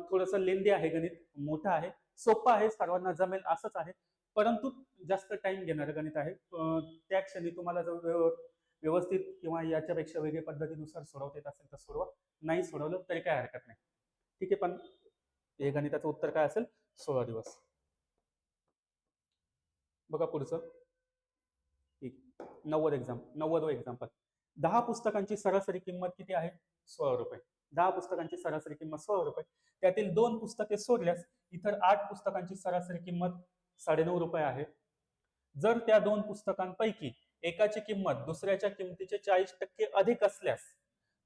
थोडंसं लेंदी आहे गणित, मोठं आहे, सोपं आहे, सर्वांना जमेल असंच आहे, परंतु जास्त टाइम घेणारं गणित आहे. त्या क्षणी तुम्हाला जर व्यवस्थित किंवा याच्यापेक्षा वेगळ्या पद्धतीनुसार सोडवता येत असेल तर सोडवा, नाही सोडवलं तरी काय हरकत नाही. ठीक आहे, पण हे गणिताचं उत्तर काय असेल? 16 दिवस. बघा पुढचं. ठीक, 90 एक्झाम्पल. 10 पुस्तकांची सरासरी किंमत किती आहे? 16 रुपये. 10 पुस्तकांची सरासरी किंमत 16 रुपये. त्यातील 2 पुस्तके सोडल्यास इतर 8 पुस्तकांची सरासरी किंमत 9.5 रुपये आहे. जर त्या 2 पुस्तकांपैकी एकाची किंमत दुसऱ्याच्या किमतीचे 40% अधिक असल्यास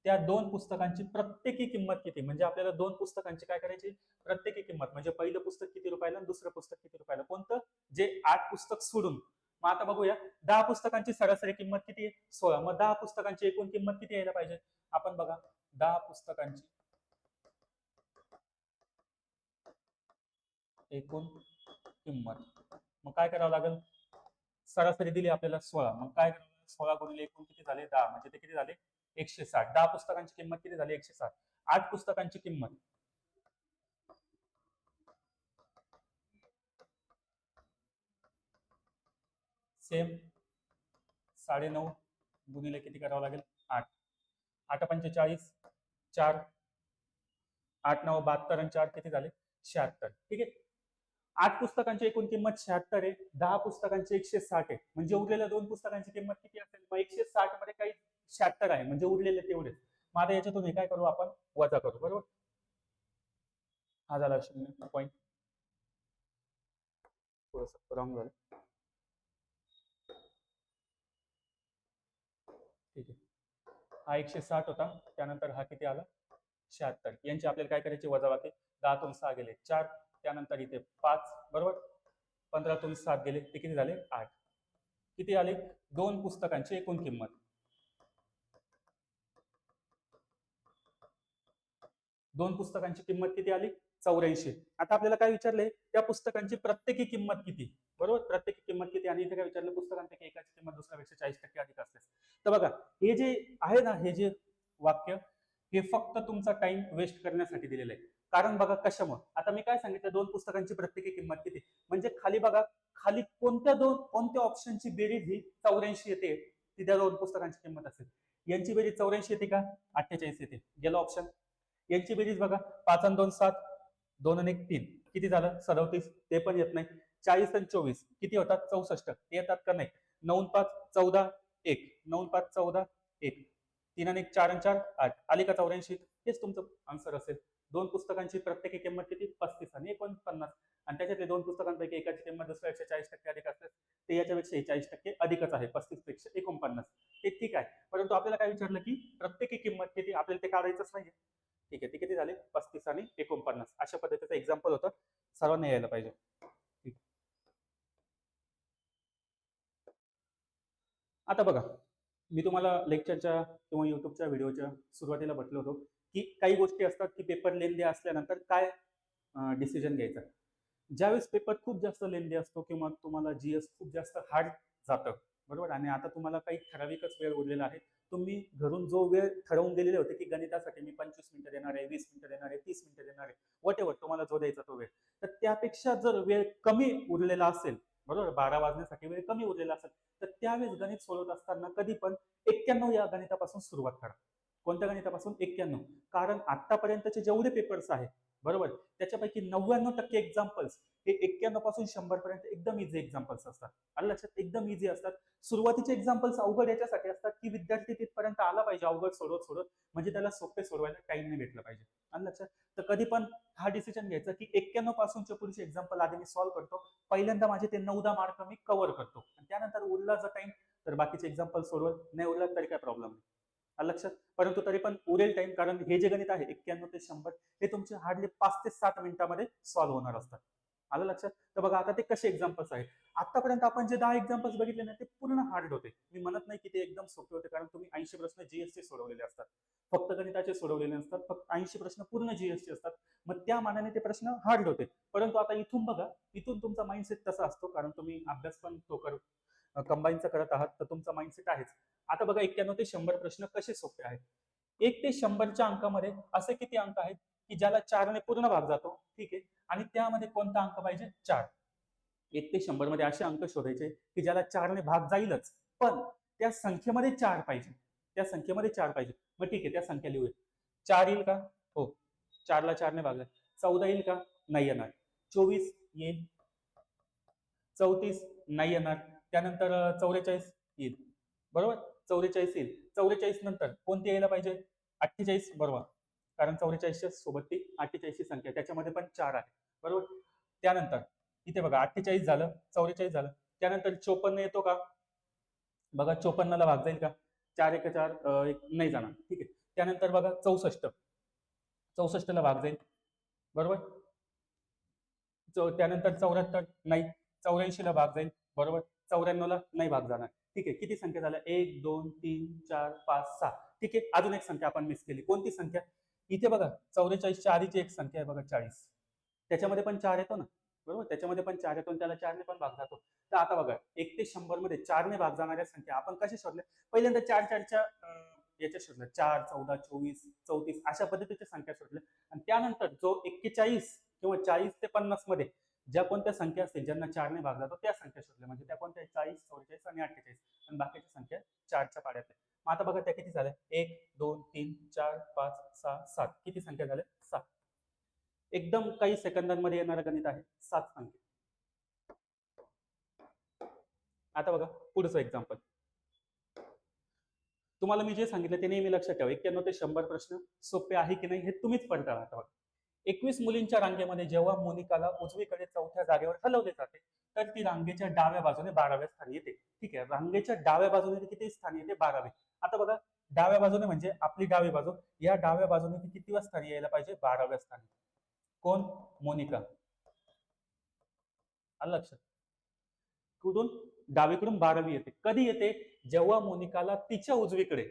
त्या 2 पुस्तकांची प्रत्येकी किंमत किती? म्हणजे आपल्याला 2 पुस्तकांची काय करायची? प्रत्येकी किंमत. म्हणजे पहिलं पुस्तक किती रुपयाला आणि दुसरं पुस्तक किती रुपयाला? कोणतं? जे 8 पुस्तक सोडून. मग आता बघूया, 10 पुस्तकांची सरासरी किंमत किती आहे? 16. मग 10 पुस्तकांची एकूण किंमत किती यायला पाहिजे? आपण बघा, 10 पुस्तकांची एकूण किंमत. मग काय करावं लागेल? सरासरी दिली आपल्याला 16. मग काय करावं? 16 गुणिले एकूण किती झाले? 10. म्हणजे ते किती झाले? 160. 10 पुस्तकांची किंमत किती झाली? 160. 8 पुस्तकांची किंमत सेम 9.5 गुणिले किती करावं लागेल? 8. 8 पंचे 40, 4, 8 9 72 आणि 4 किती झाले? 76. ठीक आहे. 8 पुस्तकांची एकूण किंमत 76 आहे. 10 पुस्तकांची 160 आहे. म्हणजे उरलेल्या 2 पुस्तकांची किंमत किती असेल? मग 160 मध्ये काही 76 आहे, म्हणजे उरलेले तेवढेच. मग आता याच्यातून हे काय करू आपण? वजा करू. बरोबर. हा झाला 0 पॉईंट. थोडस रॉंग झालं. ठीक आहे. हा 160 होता, त्यानंतर हा किती आला? 76. यांची आपल्याला काय करायची? वजाबाकी. 10 तून 6 गेले 4, त्यानंतर इथे 5. बरोबर. 15 तून 7 गेले, ते किती झाले? 8. किती आले? 2 पुस्तकांची एकूण किंमत. 2 पुस्तकांची किंमत किती आली? 84. आता आपल्याला काय विचारले? त्या पुस्तकांची प्रत्येकी किंमत किती? बरोबर. प्रत्येकी किंमत किती? आणि इथे काय विचारलं? पुस्तकांपैकी एकाची किंमत दुसऱ्यापेक्षा 40% अधिक असल्यास. तर बघा, हे जे आहे ना, हे जे वाक्य, हे फक्त तुमचा टाइम वेस्ट करण्यासाठी दिलेलं आहे. कारण बघा कशामुळे? आता मी काय सांगितलं? 2 पुस्तकांची प्रत्येकी किंमत किती? म्हणजे खाली बघा, खाली कोणत्या ऑप्शनची बेरीज ही 84 येते? ती त्या 2 पुस्तकांची किंमत असेल. यांची बेरीज 84 येते का? 48 येते. गेलं ऑप्शन. यांची बेरीज बघा, 5 आणि 2 7, 2 आणि 1 3, किती झालं? 37. ते पण येत नाही. 40 आणि 24 किती होतात? 64. ते येतात का? नाही. 9 5 14 1, 9 5 14 1, 3 आणि 1 4 आणि 4 8. आली का 84? हेच तुमचं आन्सर असेल. 2 पुस्तकांची प्रत्येकी किंमत किती? 35 आणि 49. आणि त्याच्यातले 2 पुस्तकांपैकी एकाची किंमत दुसऱ्यापेक्षा 40% अधिक असते, ते याच्यापेक्षा 40% अधिकच आहे. 35 पेक्षा 49. ते ठीक आहे, परंतु आपल्याला काय विचारलं की प्रत्येकी किंमत किती? आपल्याला ते काढायचंच नाहीये. ठीक आहे. ते किती झाले? 35 आणि 49. अशा पद्धतीचं एक्झाम्पल होतं. सर्वांना यायला पाहिजे. ठीक. आता बघा, मी तुम्हाला लेक्चरच्या किंवा युट्यूबच्या व्हिडिओच्या सुरुवातीला म्हटलं होतं की काही गोष्टी असतात की पेपर लेंदी असल्यानंतर काय डिसिजन घ्यायचा. ज्यावेळेस पेपर खूप जास्त लेंदी असतो किंवा तुम्हाला जीएस खूप जास्त हार्ड जातं, बरोबर, आणि आता तुम्हाला काही ठराविकच वेळ उरलेला आहे. तुम्ही घरून जो वेळ ठरवून गेलेले होते की गणितासाठी मी 25 मिनिटं देणार आहे, 20 मिनिटं देणार आहे, 30 मिनिटं देणार आहे, वॉट एव्हर तुम्हाला जो द्यायचा तो वेळ, तर त्यापेक्षा जर वेळ कमी उरलेला असेल, बरोबर, 12 वाजण्यासाठी वेळ कमी उरलेला असेल, तर त्यावेळेस गणित सोडवत असताना कधी पण 91 या गणितापासून सुरुवात करा. कोणत्या गणितापासून? 91. कारण आतापर्यंतचे जेवढे पेपर्स आहेत, बरोबर, त्याच्यापैकी 99% एक्झाम्पल्स हे 91 पासून 100 पर्यंत एकदम इझी एक्झाम्पल्स असतात. आलं लक्षात? एकदम इझी असतात. सुरुवातीचे एक्झाम्पल्स अवघड याच्यासाठी असतात की विद्यार्थी तिथपर्यंत आला पाहिजे अवघड सोडवत सोडत, म्हणजे त्याला सोपे सोडवायला टाइम नाही भेटला पाहिजे. आलं लक्षात? तर कधी पण हा डिसिजन घ्यायचा की 91 पासूनचे पुढचे एक्झाम्पल आधी मी सॉल्व्ह करतो. पहिल्यांदा माझे ते 9-10 मार्क मी कव्हर करतो आणि त्यानंतर उरला जर टाइम तर बाकीचे एक्झाम्पल सोडवत, नाही उरला तरी काय प्रॉब्लेम नाही. आलं लक्षात? परंतु तरी पण उरेल टाइम, कारण हे जे गणित आहे 91 ते 100 हे तुमचे हार्डली 5 ते 7 मिनिटांमध्ये सॉल्व्ह होणार असतात. आलं लक्षात? तर बघा आता ते कसे एक्झाम्पल्स आहेत. आतापर्यंत आपण जे 10 एक्झाम्पल्स बघितले ना, ते पूर्ण हार्ड होते. मी म्हणत नाही की ते एकदम सोपे होते, कारण तुम्ही 80 प्रश्न जीएसचे सोडवलेले असतात, फक्त गणिताचे सोडवलेले असतात. फक्त 80 प्रश्न पूर्ण जीएसचे असतात. मग त्या मानाने ते प्रश्न हार्ड होते. परंतु आता इथून बघा, इथून तुमचा माइंडसेट तसा असतो, कारण तुम्ही अभ्यास पण तो कंबाईनचा करत आहात, तर तुमचा माइंडसेट आहेच. आता बघा 91 ते 100 प्रश्न कसे सोपे आहेत. 1 ते 100च्या अंकामध्ये असे किती अंक आहेत की ज्याला 4 ने पूर्ण भाग जातो, ठीक आहे, आणि त्यामध्ये कोणता अंक पाहिजे? 4. 1 ते 100 मध्ये असे अंक शोधायचे की ज्याला 4 ने भाग जाईलच, पण त्या संख्येमध्ये 4 पाहिजे, त्या संख्येमध्ये 4 पाहिजे. मग ठीक आहे, त्या संख्या लिहूया. 4 येईल का? हो. 4ला 4ने भागलं. 14 येईल का? नाही येणार. 24 येईल. 34 नाही येणार. त्यानंतर 44 येईल. बरोबर? 44 येईल. 44 नंतर कोणती यायला पाहिजे? 48. बरोबर, कारण 44च्या सोबत ती 48ची संख्या आहे. त्याच्यामध्ये पण 4 आहे. बरोबर? त्यानंतर इथे बघा 48 झालं, 44 झालं. त्यानंतर 54 येतो का? बघा 54ला भाग जाईल का? 4 एक 4 नाही जाणार. ठीक आहे. त्यानंतर बघा 64. 64ला भाग जाईल. बरोबर? त्यानंतर 74 नाही. 84ला भाग जाईल. बरोबर? 94ला नाही भाग जाणार. ठीक आहे. किती संख्या झाल्या? 1 2 3 4 5 6. ठीक आहे. अजून एक संख्या आपण मिस केली. कोणती संख्या? इथे बघा 44च्या आधीची एक संख्या आहे बघा 40. त्याच्यामध्ये पण 4 येतो ना. बरोबर? त्याच्यामध्ये पण 4 येतो आणि त्याला 4ने पण भाग जातो. तर आता बघा 1 ते 100 मध्ये 4ने भाग जाणाऱ्या संख्या आपण कशा शोधल्या? पहिल्यांदा 4 4च्या याच्या शोधल्या. 4 14 24 34 अशा पद्धतीच्या संख्या शोधल्या आणि त्यानंतर जो 41 किंवा 40 ते 50 मध्ये ज्या कोणत्या संख्या असतील ज्यांना 4ने भाग जातो त्या संख्या शोधल्या. म्हणजे त्या कोणत्या? 40 44 आणि 48 आणि बाकीच्या संख्या 4च्या पाड्यातल्या. मग आता बघा त्या किती झाल्या? 1 2 3 4 5 6 7. किती संख्या झाल्या? 7. एकदम काही सेकंदांमध्ये येणारं गणित आहे. 7 संख्या. आता बघा पुढचं एक्झाम्पल. तुम्हाला मी जे सांगितलं ते नेहमी लक्षात ठेवा. 91 ते 100 प्रश्न सोपे आहे की नाही हे तुम्हीच पडताळा. आता बघा 21 मुलींच्या रांगेमध्ये जेव्हा मोनिकाला उजवीकडे 4थ्या जागेवर हलवले जाते तर ती रांगेच्या डाव्या बाजूने 12व्या स्थानी येते. ठीक आहे. रांगेच्या डाव्या बाजूने किती स्थानी येते? 12वे. आता बघा डाव्या बाजूने म्हणजे आपली डावी बाजू. या डाव्या बाजूने ती कितीव्या स्थानी यायला पाहिजे? 12व्या स्थानी. कोण? मोनिका. आलं लक्षात? कुठून? डावीकडून 12वी येते. कधी येते? जेव्हा मोनिकाला तिच्या उजवीकडे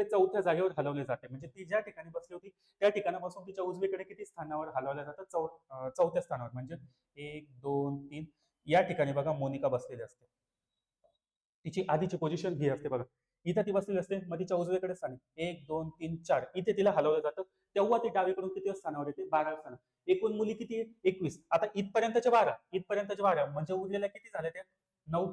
4थ्या जागेवर हलवले जाते. म्हणजे ती ज्या ठिकाणी बसली होती त्या ठिकाणापासून तिच्या उजवीकडे किती स्थानावर हलवल्या जातं? 4थ्या स्थानावर. म्हणजे 1 2 3 या ठिकाणी बघा मोनिका बसलेली असते. तिची आधीची पोझिशन ही असते बघा. इथं ती बसलेली असते. मग तिच्या उजवीकडे स्थानी 1 2 3 4 इथे तिला हलवलं जातं. तेव्हा ती डावीकडून किती स्थानावर येते? 12व्या स्थानावर. एकूण मुली किती आहे? 21. आता इथपर्यंतच्या 12 म्हणजे उरलेल्या किती झाल्या त्या? 9.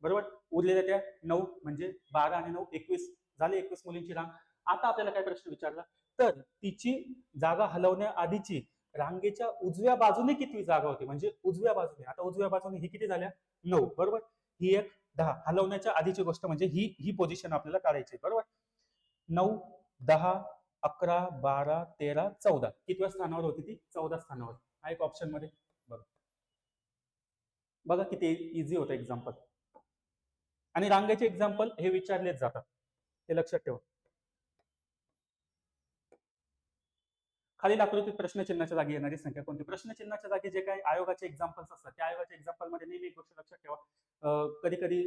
बरोबर? उरलेल्या त्या 9 म्हणजे 12 आणि 9 21 झाले. 21 मुलींची रांग. आता आपल्याला काय प्रश्न विचारला? तर तिची जागा हलवण्याआधीची रांगेच्या उजव्या बाजूने किती जागा होती? म्हणजे उजव्या बाजूने. आता उजव्या बाजूने ही किती झाल्या? 9. बरोबर? ही एक 10. हलवण्याच्या आधीची गोष्ट म्हणजे ही पोझिशन आपल्याला काढायची. बरोबर? 9 10 11 12 13 14. कितव्या स्थानावर होती ती? 14 स्थानावर. हा एक ऑप्शन मध्ये बघा. बघा किती इझी होतं एक्झाम्पल. आणि रांगेचे एक्झाम्पल हे विचारलेच जातात. हे लक्षात ठेवा. खालील आकृतीत प्रश्नचिन्हाच्या जागी येणारी संख्या कोणती? प्रश्नचिन्हाच्या जागी जे काही आयोगाचे एक्झाम्पल्स असतात त्या आयोगाच्या एक्झाम्पल मध्ये नेहमी एक गोष्ट लक्षात ठेवा. कधी कधी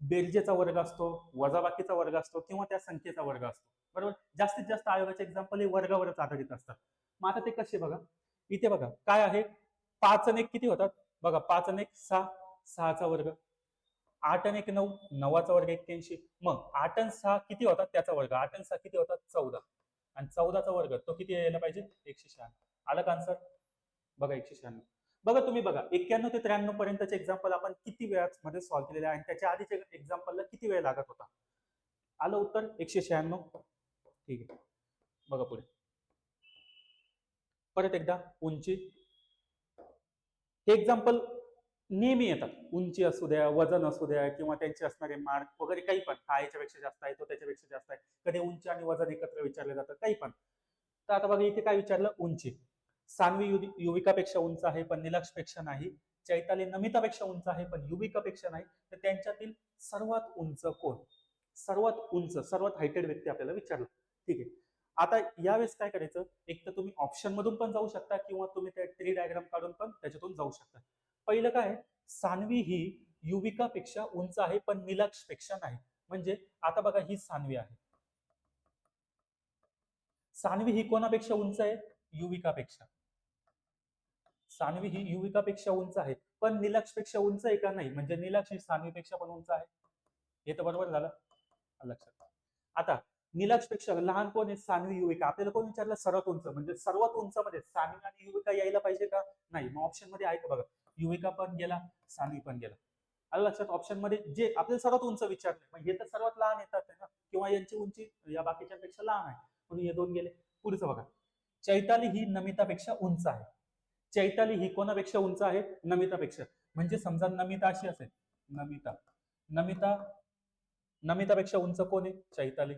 बेरजेचा वर्ग असतो, वजाबाकीचा वर्ग असतो किंवा त्या संख्येचा वर्ग असतो. बरोबर? जास्तीत जास्त आयोगाचे एक्झाम्पल हे वर्गावरच आधारित असतात. मग आता ते कसे बघा. इथे बघा काय आहे? 5 आणि 1 किती होतात? बघा 5 आणि 1 6. 6चा वर्ग. 8 आणि 1 9. 9चा वर्ग 81. मग 8 आणि 6 किती होतात? त्याचा वर्ग. 8 आणि 6 किती होतात? 14. आणि 14चा वर्ग तो किती यायला पाहिजे? 196. आलं का आन्सर? बघा 196. बघा तुम्ही बघा 91 ते 93 पर्यंतचे एक्झाम्पल आपण किती वेळामध्ये सॉल्व्ह केलेले आहे आणि त्याच्या आधीच्या एक्झाम्पलला किती वेळ लागत होता? आलं उत्तर 196. ठीक आहे. बघा पुढे. परत एकदा उंची. हे एक्झाम्पल नेहमी येतात. उंची असू द्या, वजन असू द्या किंवा त्यांचे असणारे मार्क वगैरे काही पण. हा याच्यापेक्षा जास्त आहे, तो त्याच्यापेक्षा जास्त आहे. कधी उंची आणि वजन एकत्र विचारले जातं, काही पण. तर आता बघा इथे काय विचारलं? उंची. सान्वी युविकापेक्षा उंच आहे पण निलक्षपेक्षा नाही. चैताली नमितापेक्षा उंच आहे पण युविकापेक्षा नाही. तर त्यांच्यातील सर्वात उंच कोण? सर्वात उंच, सर्वात हायटेड व्यक्ती आपल्याला विचारलं. ठीक आहे. आता यावेळेस काय करायचं? एक तर तुम्ही ऑप्शन मधून पण जाऊ शकता किंवा तुम्ही त्या ट्री डायग्राम काढून पण त्याच्यातून जाऊ शकता. पहिलं काय? सान्वी ही युविकापेक्षा उंच आहे पण निलक्षपेक्षा नाही. म्हणजे आता बघा ही सान्वी आहे. सान्वी ही कोणापेक्षा उंच आहे? युविकापेक्षा. सान्वी ही युविकापेक्षा उंच आहे पण निलक्षपेक्षा उंच आहे का? नाही. म्हणजे निलक्ष ही सान्वीपेक्षा पण उंच आहे. हे तर बरोबर झालं लक्षात. आता निलक्षपेक्षा लहान कोण आहे? सान्वी युविका. आपल्याला कोण विचारलं? सर्वात उंच. म्हणजे सर्वात उंच मध्ये सान्वी आणि युविका यायला पाहिजे का? नाही. मग ऑप्शन मध्ये आहे का बघा. युविका पण गेला, सान्वी पण गेला. आलं लक्षात? ऑप्शन मध्ये जे आपल्याला सर्वात उंच विचारलंय, मग हे तर सर्वात लहान येतात ना, किंवा यांची उंची या बाकीच्यांपेक्षा लहान आहे, म्हणून हे दोन गेले. पुढचं बघा, चैताली ही नमितापेक्षा उंच आहे. चैताली ही कोणापेक्षा उंच आहे? नमितापेक्षा. म्हणजे समजा नमिता अशी असेल, नमिता नमिता नमितापेक्षा उंच कोण आहे? चैताली.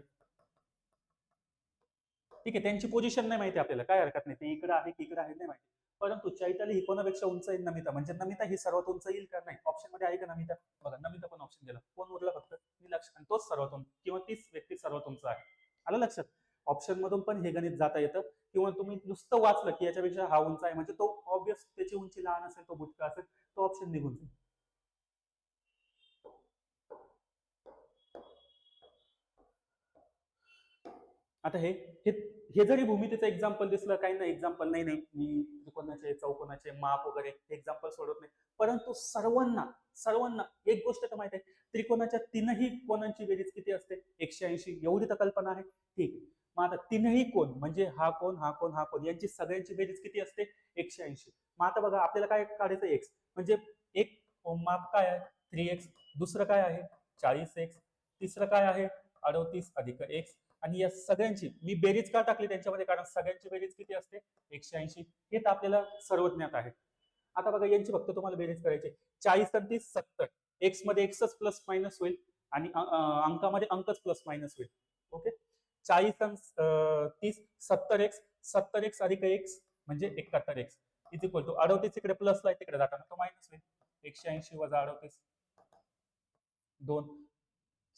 ठीक आहे, त्यांची पोझिशन नाही माहिती आपल्याला, काय हरकत नाही, ते इकडे आहे की इकडे आहे नाही माहिती, परंतु चैताली ही कोणापेक्षा उंच आहे? नमिता. म्हणजे नमिता ही सर्वात उंच येईल का? नाही. ऑप्शन मध्ये आहे का नमिता? बघा, नमिता पण ऑप्शन गेला, कोण उरला? फक्त नीलाक्ष, आणि तोच सर्वात उंच किंवा तीच व्यक्ती सर्वात उंच आहे. आलं लक्षात? ऑप्शन मधून पण हे गणित जाता येतं, किंवा तुम्ही नुसतं वाचलं की याच्यापेक्षा हा उंच आहे, म्हणजे तो ऑब्वियस त्याची उंची लहान असेल, तो बुटका असेल, तो ऑप्शन निघून जाईल. आता हे हे हे जरी भूमितीचं एक्झाम्पल दिसलं, काही नाही एक्झाम्पल नाही नाही मी त्रिकोणाचे चौकोनाचे माप वगैरे एक्झाम्पल सोडत नाही, परंतु सर्वांना सर्वांना एक गोष्ट तर माहिती आहे, त्रिकोणाच्या तीनही कोणांची बेरीज किती असते? 180. एवढी तर कल्पना आहे. ठीक आहे, मग आता तीनही कोण म्हणजे हा कोण हा कोण हा कोण यांची सगळ्यांची बेरीज किती असते? 180. मग आता बघा, आपल्याला काय काढायचं? एक्स. म्हणजे एक माप काय आहे? 3x. दुसरं काय आहे? 40x. तिसरं काय आहे? 38 अधिक x. आणि या सगळ्यांची मी बेरीज का टाकली त्यांच्यामध्ये? कारण सगळ्यांची बेरीज किती असते? 180. हे तर आपल्याला सर्वज्ञात आहे. आता बघा, यांची फक्त तुम्हाला बेरीज करायची. 40 आणि 30 70. एक्स मध्ये एक्सच प्लस मायनस होईल, आणि अंकामध्ये अंकच प्लस मायनस होईल. ओके, 40 आणि 30 70x. 70x अधिक एक्स म्हणजे 71x इज इक्वल टू 38 इकडे प्लसला आहे, तिकडे जाताना तो मायनस होईल. 180 वजा 38, 2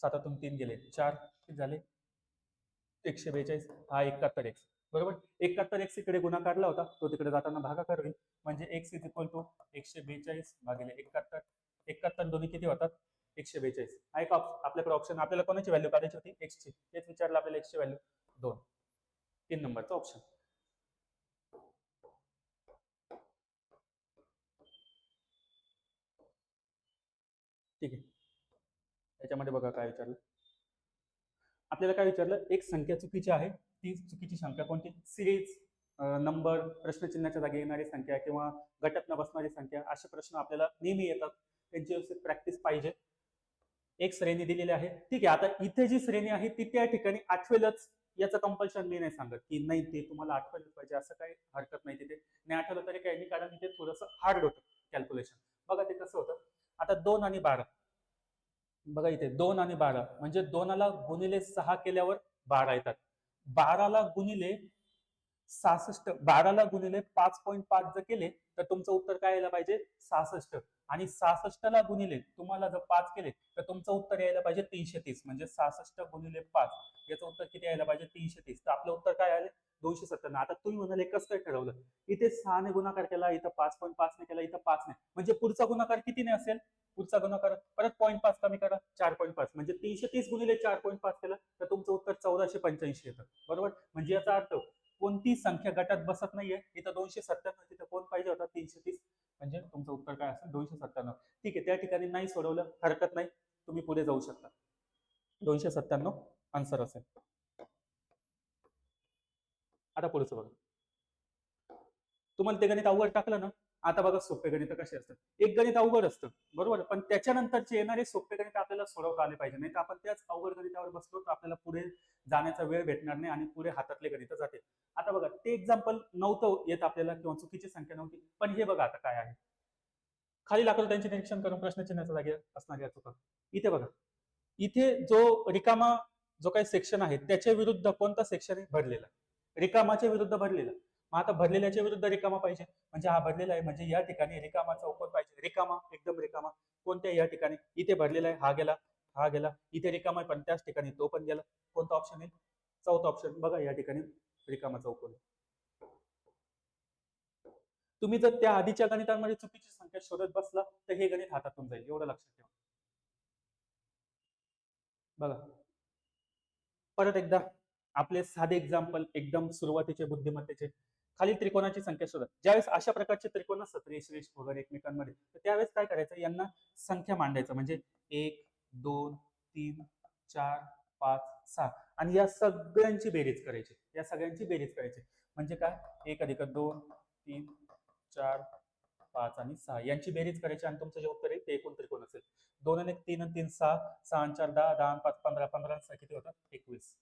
7 3 गेले 4 झाले 142. हा 71x. बरोबर, 71x इकडे गुणाकारला होता, तो तिकडे जाताना भागाकार होईल, म्हणजे x इज इक्वल टू 142 भागिले 71. 71 दोन्ही किती होतात? 142. आहे का आपल्याकडे ऑप्शन? आपल्याला कोणाची व्हॅल्यू काढायची होती? x ची. तेच विचारलं आपल्याला, x ची व्हॅल्यू 2. 3 नंबरचा ऑप्शन. ठीक आहे, त्याच्यामध्ये बघा काय विचारलं आपल्याला. काय विचारलं? एक संख्या चुकीची आहे, ती चुकीची संख्या कोणती? सिरीज, नंबर, प्रश्नचिन्हाच्या जागी येणारी संख्या, किंवा गटात न बसणारी संख्या, असे प्रश्न आपल्याला नेहमी येतात, त्यांची प्रॅक्टिस पाहिजे. एक श्रेणी दिलेली आहे. ठीक आहे, आता इथे जी श्रेणी आहे ती त्या ठिकाणी आठवेलच, याचं कंपल्शन मी नाही सांगत की नाही ते तुम्हाला आठवलंच पाहिजे, असं काही हरकत नाही. तिथे नाही आठवलं तरी काही नाही, कारण इथे थोडंसं हार्ड होतं कॅल्क्युलेशन. बघा ते कसं होतं. आता 2 आणि 12, बघा इथे 2 आणि 12 म्हणजे 2ला गुणिले 6 केल्यावर 12 येतात. 12ला गुणिले 66, 12ला गुणिले 5.5 जर केले तर तुमचं उत्तर काय यायला पाहिजे? 66. आणि 66ला गुणिले तुम्हाला जर 5 केले तर तुमचं उत्तर यायला पाहिजे 330. म्हणजे 66 गुणिले 5 याचं उत्तर किती यायला पाहिजे? 330. तर आपलं उत्तर काय आलं? 297. आता तुम्ही म्हणाले कसं काय ठरवलं? इथे 6 ने गुणाकार केला, इथं 5.5 ने केला, इथं 5 ने, म्हणजे पुढचा गुणाकार कितीने असेल? पुढचा गुणाकार परत 0.5 कमी करा, 4.5, म्हणजे 330 गुणिले 4.5 केलं तर तुमचं उत्तर 1485 येतं. बरोबर, म्हणजे याचा अर्थ कोणती संख्या गटात बसत नाहीये. इथं 297, तिथं कोण पाहिजे होता? 330. म्हणजे तुमचं उत्तर काय असेल? 297. ठीक आहे, त्या ठिकाणी नाही सोडवलं हरकत नाही, तुम्ही पुढे जाऊ शकता. 297 आन्सर असेल. आता पुढचं बघा, तुम्हाला ते गणित अवघड टाकलं ना, आता बघा सोपे गणित कसे असतात. एक गणित अवघड असतं, बरोबर, पण त्याच्यानंतरचे येणारे सोपे गणित आपल्याला सोडवता आले पाहिजे, नाही तर आपण त्याच अवघड गणितावर बसलो तर आपल्याला पुढे जाण्याचा वेळ भेटणार नाही, आणि पुढे हातातले गणित जाते. आता बघा, ते एक्झाम्पल नव्हतं येत आपल्याला, किंवा चुकीची संख्या नव्हती, पण हे बघा आता काय आहे. खालील आकृत्यांचे निरीक्षण करून प्रश्नचिन्हाच्या जागी असणाऱ्या चुका. इथे बघा, इथे जो रिकामा जो काही सेक्शन आहे त्याच्या विरुद्ध कोणता सेक्शन आहे? भरलेला. रिकामाच्या विरुद्ध भरलेला. मग आता भरलेल्याच्या विरुद्ध रिकामा पाहिजे, म्हणजे हा भरलेला आहे, म्हणजे या ठिकाणी रिकामा चौकोन पाहिजे. रिकामा, एकदम रिकामा, कोणत्या? या ठिकाणी. इथे भरलेला आहे, हा गेला, हा गेला, इथे रिकामा आहे पण त्याच ठिकाणी तो पण गेला. कोणता ऑप्शन आहे? चौथा ऑप्शन. बघा या ठिकाणी रिकामा चौकोन. तुम्ही जर त्या आधीच्या गणितांमध्ये चुकीची संख्या शोधत बसला तर हे गणित हातातून जाईल, एवढं लक्षात ठेवा. बघा परत एकदा आपले साधे एक्झाम्पल, एकदम सुरुवातीचे बुद्धिमत्तेचे. खालील त्रिकोणाची संख्या शोधा. ज्यावेळेस अशा प्रकारचे त्रिकोण असतात रेष रेष वगैरे एकमेकांमध्ये, तर त्यावेळेस काय करायचं? यांना संख्या मांडायचं, म्हणजे 1 2 3 4 5 6, आणि या सगळ्यांची बेरीज करायची. म्हणजे काय? 1 अधिक 2 3 4 5 आणि 6 यांची बेरीज करायची आणि तुमचं जे उत्तर आहे ते एकूण त्रिकोण असेल. 2 आणि 1 3 आणि 3 6, 6 आणि 4 10, 10 आणि 5 15, 15 आणि 6 किती होतात? 21.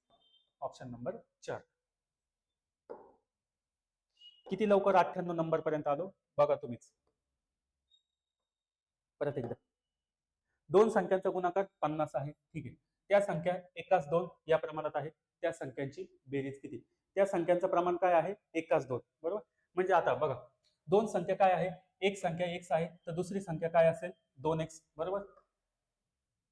Option number 4. किती लवकर 98 नंबर पर्यंत आलो बघा तुम्हीच. परत एकदा, दोन संख्यांचा गुणाकार 50 आहे, ठीक आहे. त्या संख्या एकास 2 या प्रमाणात आहे. त्या संख्यांची बेरीज किती? त्या संख्यांचं प्रमाण काय आहे? एकास 2, बरोबर. म्हणजे आता बघा, दोन संख्या काय आहे? एक संख्या x आहे, तर दुसरी संख्या काय असेल? 2x, बरोबर.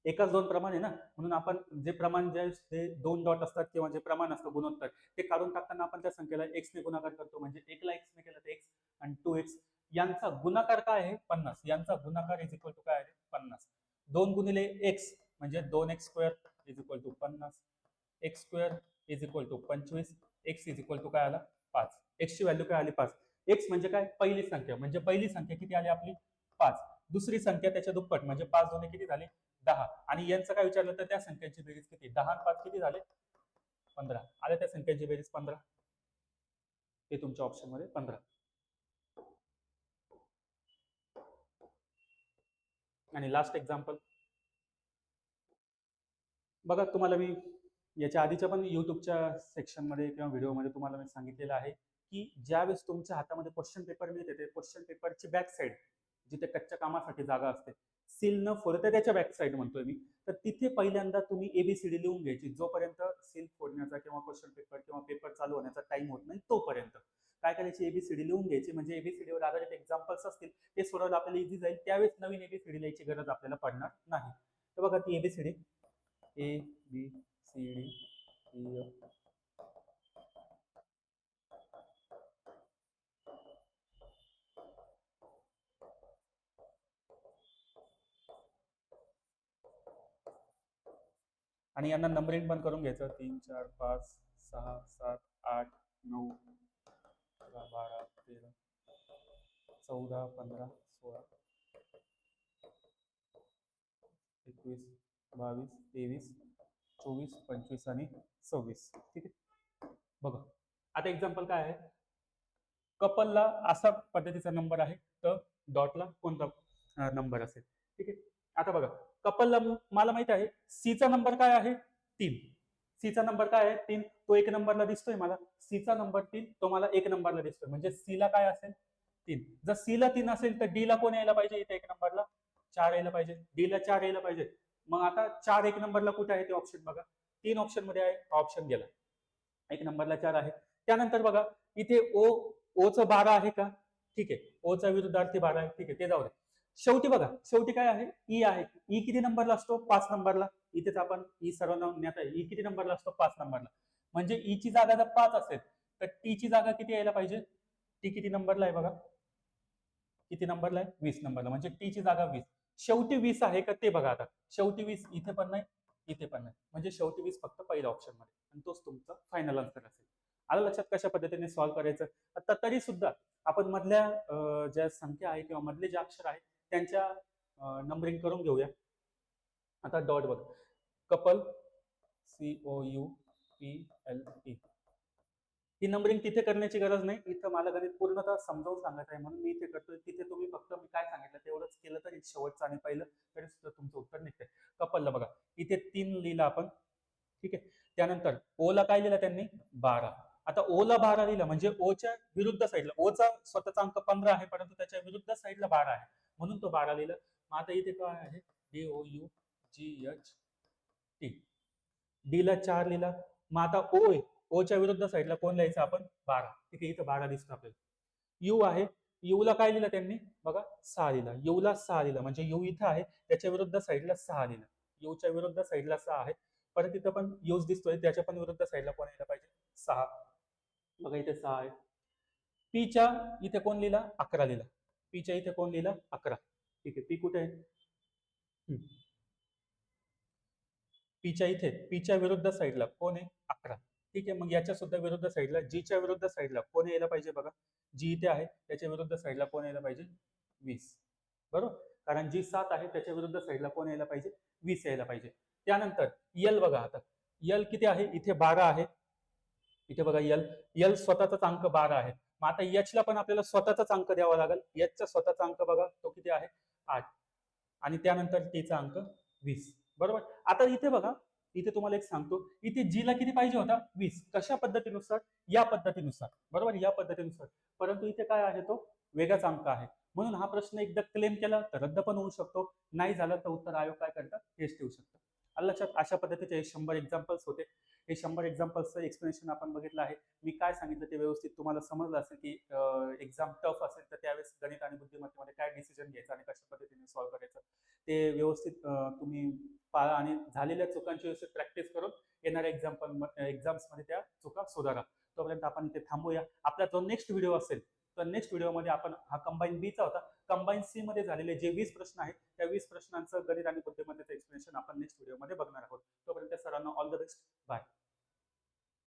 एकाच 2 प्रमाण आहे ना, म्हणून आपण जे प्रमाण जे 2 डॉट असतात किंवा जे प्रमाण असतं गुणोत्तर, ते काढून टाकताना आपण त्या संख्येला x ने गुणाकार करतो. म्हणजे 1 ला x ने केलं तर x आणि 2x यांचा गुणाकार काय आहे? 50. यांचा गुणाकार इज इक्वल टू काय आहे? 50. 2 गुणिले x म्हणजे 2x square is equal to 50. x square is equal to 25. x is equal to काय आला? 5. x ची व्हॅल्यू काय आली? 5. x म्हणजे काय? पहिली संख्या. म्हणजे पहिली संख्या किती आली आपली? 5. दुसरी संख्या त्याच्या दुप्पट म्हणजे 5 दोन्ही किती झाले? 10. आणि यांचं काय विचारलं तर त्या संख्यांची बेरीज किती? 10 आणि 5 किती झाले? 15. आल्या त्या संख्यांची बेरीज 15. हे तुमच्या ऑप्शन मध्ये 15. आणि लास्ट एक्झाम्पल बघा, तुम्हाला मी याच्या आधीच्या पण युट्यूबच्या सेक्शनमध्ये किंवा व्हिडिओमध्ये तुम्हाला मी सांगितलेलं आहे की ज्यावेळेस तुमच्या हातामध्ये क्वेश्चन पेपर मिळते, ते क्वेश्चन पेपरची बॅक साईड जिथे कच्च्या कामासाठी जागा असते, सील न फोडता त्याच्या बॅक साईड म्हणतोय मी, तर तिथे पहिल्यांदा तुम्ही एबीसीडी लिहून घ्यायची. जोपर्यंत सील फोडण्याचा किंवा क्वेश्चन पेपर किंवा पेपर चालू होण्याचा टाइम होत नाही तोपर्यंत काय करायची? एबीसीडी लिहून घ्यायची. म्हणजे एबीसीडीवर आधारित एक्झाम्पल्स असतील ते सोडवायला आपल्याला इझी जाईल. त्यावेळेस नवीन एबीसीडी लिहायची गरज आपल्याला पडणार नाही. तर बघा, ती A B C D A B C D E F. आणि यांना नंबरिंग पण करून घ्यायचं. 3 4 5 6 7 8 9 11 12 13 14 15 16 21 22 23 24 25 आणि 26. ठीक आहे. बघा, आता एक्झाम्पल काय आहे? कपलला असा पद्धतीचा नंबर आहे, तर डॉटला कोणता नंबर असेल? ठीक आहे. आता बघा, कपलला मला माहित आहे सीचा नंबर काय आहे? 3. सीचा नंबर काय आहे? 3. तो एक नंबरला दिसतोय मला. सीचा नंबर 3 तो मला एक नंबरला दिसतोय. म्हणजे सीला काय असेल? 3. जर सीला 3 असेल तर डीला कोण यायला पाहिजे? इथे एक नंबरला 4 यायला पाहिजे. डीला 4 यायला पाहिजे. मग आता 4 एक नंबरला कुठे आहे ते ऑप्शन बघा. 3 ऑप्शन मध्ये आहे, ऑप्शन गेला. एक नंबरला 4 आहे. त्यानंतर बघा, इथे ओचं 12 आहे का? ठीक आहे. ओचा विरुद्धार्थी 12 आहे. ठीक आहे, ते जाऊ दे. शेवटी बघा, शेवटी काय आहे? ई आहे. ई किती नंबरला असतो? 5 नंबरला. इथेच आपण ई सर्वांना ज्ञात आहे. ई किती नंबरला असतो? 5 नंबरला. म्हणजे ई ची जागा जर 5 असेल तर टी ची जागा किती यायला पाहिजे? टी किती नंबरला आहे बघा? किती नंबरला आहे? 20 नंबरला. म्हणजे टी ची जागा 20. शेवटी 20 आहे का ते बघा. आता शेवटी 20 इथे पण नाही, इथे पण नाही. म्हणजे शेवटी 20 फक्त पहिल्या ऑप्शन मध्ये, आणि तोच तुमचा फायनल आन्सर असेल. आलं लक्षात कशा पद्धतीने सॉल्व्ह करायचं? आता तरी सुद्धा आपण मधल्या ज्या संख्या आहे किंवा मधले जे अक्षर आहेत त्यांच्या नंबरिंग करून घेऊया. आता डॉट बघ, कपल COUPLE, ही नंबरिंग तिथे करण्याची गरज नाही. इथं मला गणित पूर्णतः समजावून सांगायचं आहे म्हणून मी इथे करतोय. तिथे तुम्ही फक्त मी काय सांगितलं तेवढंच केलं तरी शेवटचं आणि पहिलं तरी सुद्धा तुमचं उत्तर निघतंय. कपलला बघा, इथे 3 लिहिलं आपण. ठीक आहे. त्यानंतर ओला काय लिहिलं त्यांनी? 12. आता ओला 12 लिहिलं म्हणजे ओच्या विरुद्ध साईडला, ओचा स्वतःचा अंक 15 आहे परंतु त्याच्या विरुद्ध साईडला 12 आहे म्हणून तो 12 लिहिलं. मग आता इथे काय आहे? DOUGHT. डी ला 4 लिहिला. मग आता ओ आहे, ओच्या विरुद्ध साईडला कोण लिहायचं आपण? 12. ठीक आहे, इथं 12 दिसतो आपल्याला. यू आहे, यू ला काय लिहिलं त्यांनी? बघा, 6 लिहिला. यू ला 6 लिहिलं म्हणजे यू इथं आहे, त्याच्या विरुद्ध साईडला 6 लिहिलं. यूच्या विरुद्ध साईडला 6 आहे. परत इथं पण यूज दिसतोय, त्याच्या पण विरुद्ध साईडला कोण यायला पाहिजे? 6. बघा, इथे 6 आहे. पीच्या इथे कोण लिहिला? 11 लिहिला. पीच्या इथे कोण लिहिला? 11. ठीक आहे, पी कुठे आहे? पीच्या इथे, पीच्या विरुद्ध साईडला कोण आहे? 11. ठीक आहे, मग याच्या सुद्धा विरुद्ध साईडला, जीच्या विरुद्ध साईडला कोण यायला पाहिजे? बघा, जी इथे आहे त्याच्या विरुद्ध साईडला कोण यायला पाहिजे? 20. बरोबर, कारण जी 7 आहे त्याच्या विरुद्ध साईडला कोण यायला पाहिजे? 20 यायला पाहिजे. त्यानंतर यल बघा, आता यल किती आहे? इथे 12 आहे. इथे बघा, यल स्वतःचाच अंक 12 आहे मग आता एचला पण आपल्याला स्वतःचाच अंक द्यावा लागेल. एचचा स्वतःचा अंक बघा तो किती आहे 8 आणि त्यानंतर टीचा अंक 20. बरोबर. आता इथे बघा, इथे तुम्हाला एक सांगतो, इथे जीला किती पाहिजे होता 20. कशा पद्धतीनुसार? या पद्धतीनुसार. बरोबर, या पद्धतीनुसार. परंतु इथे काय आहे, तो वेगळाच अंक आहे. म्हणून हा प्रश्न एकदा क्लेम केला तर रद्द पण होऊ शकतो. नाही झालं तर उत्तर आयोग काय करतात हेच ठेवू शकतं. लक्षात. अशा पद्धतीचे 100 एक्झाम्पल्स होते. हे 100 एक्झाम्पल्सचं एक्सप्लेनेशन आपण बघितलं आहे. मी काय सांगितलं ते व्यवस्थित तुम्हाला समजलं असेल की एक्झाम टफ असेल तर त्यावेळेस गणित आणि बुद्धिमत्तेमध्ये काय डिसिजन घ्यायचं आणि कशा पद्धतीने सॉल्व्ह करायचं ते व्यवस्थित तुम्ही पाळा आणि झालेल्या चुकांची व्यवस्थित प्रॅक्टिस करून येणाऱ्या एक्झाम्समध्ये त्या चुका सुधारा. तोपर्यंत आपण इथे थांबूया. आपला जो नेक्स्ट व्हिडिओ असेल तर नेक्स्ट व्हिडिओमध्ये आपण, हा कंबाईन बीचा होता, कंबाईन सी मध्ये झालेले जे 20 प्रश्न आहेत त्या 20 प्रश्नांचं गणित आणि बुद्धिमत्तेचं एक्सप्लेनेशन आपण नेक्स्ट व्हिडिओमध्ये बघणार आहोत. तोपर्यंत सर्वांना ऑल द बेस्ट. बाय.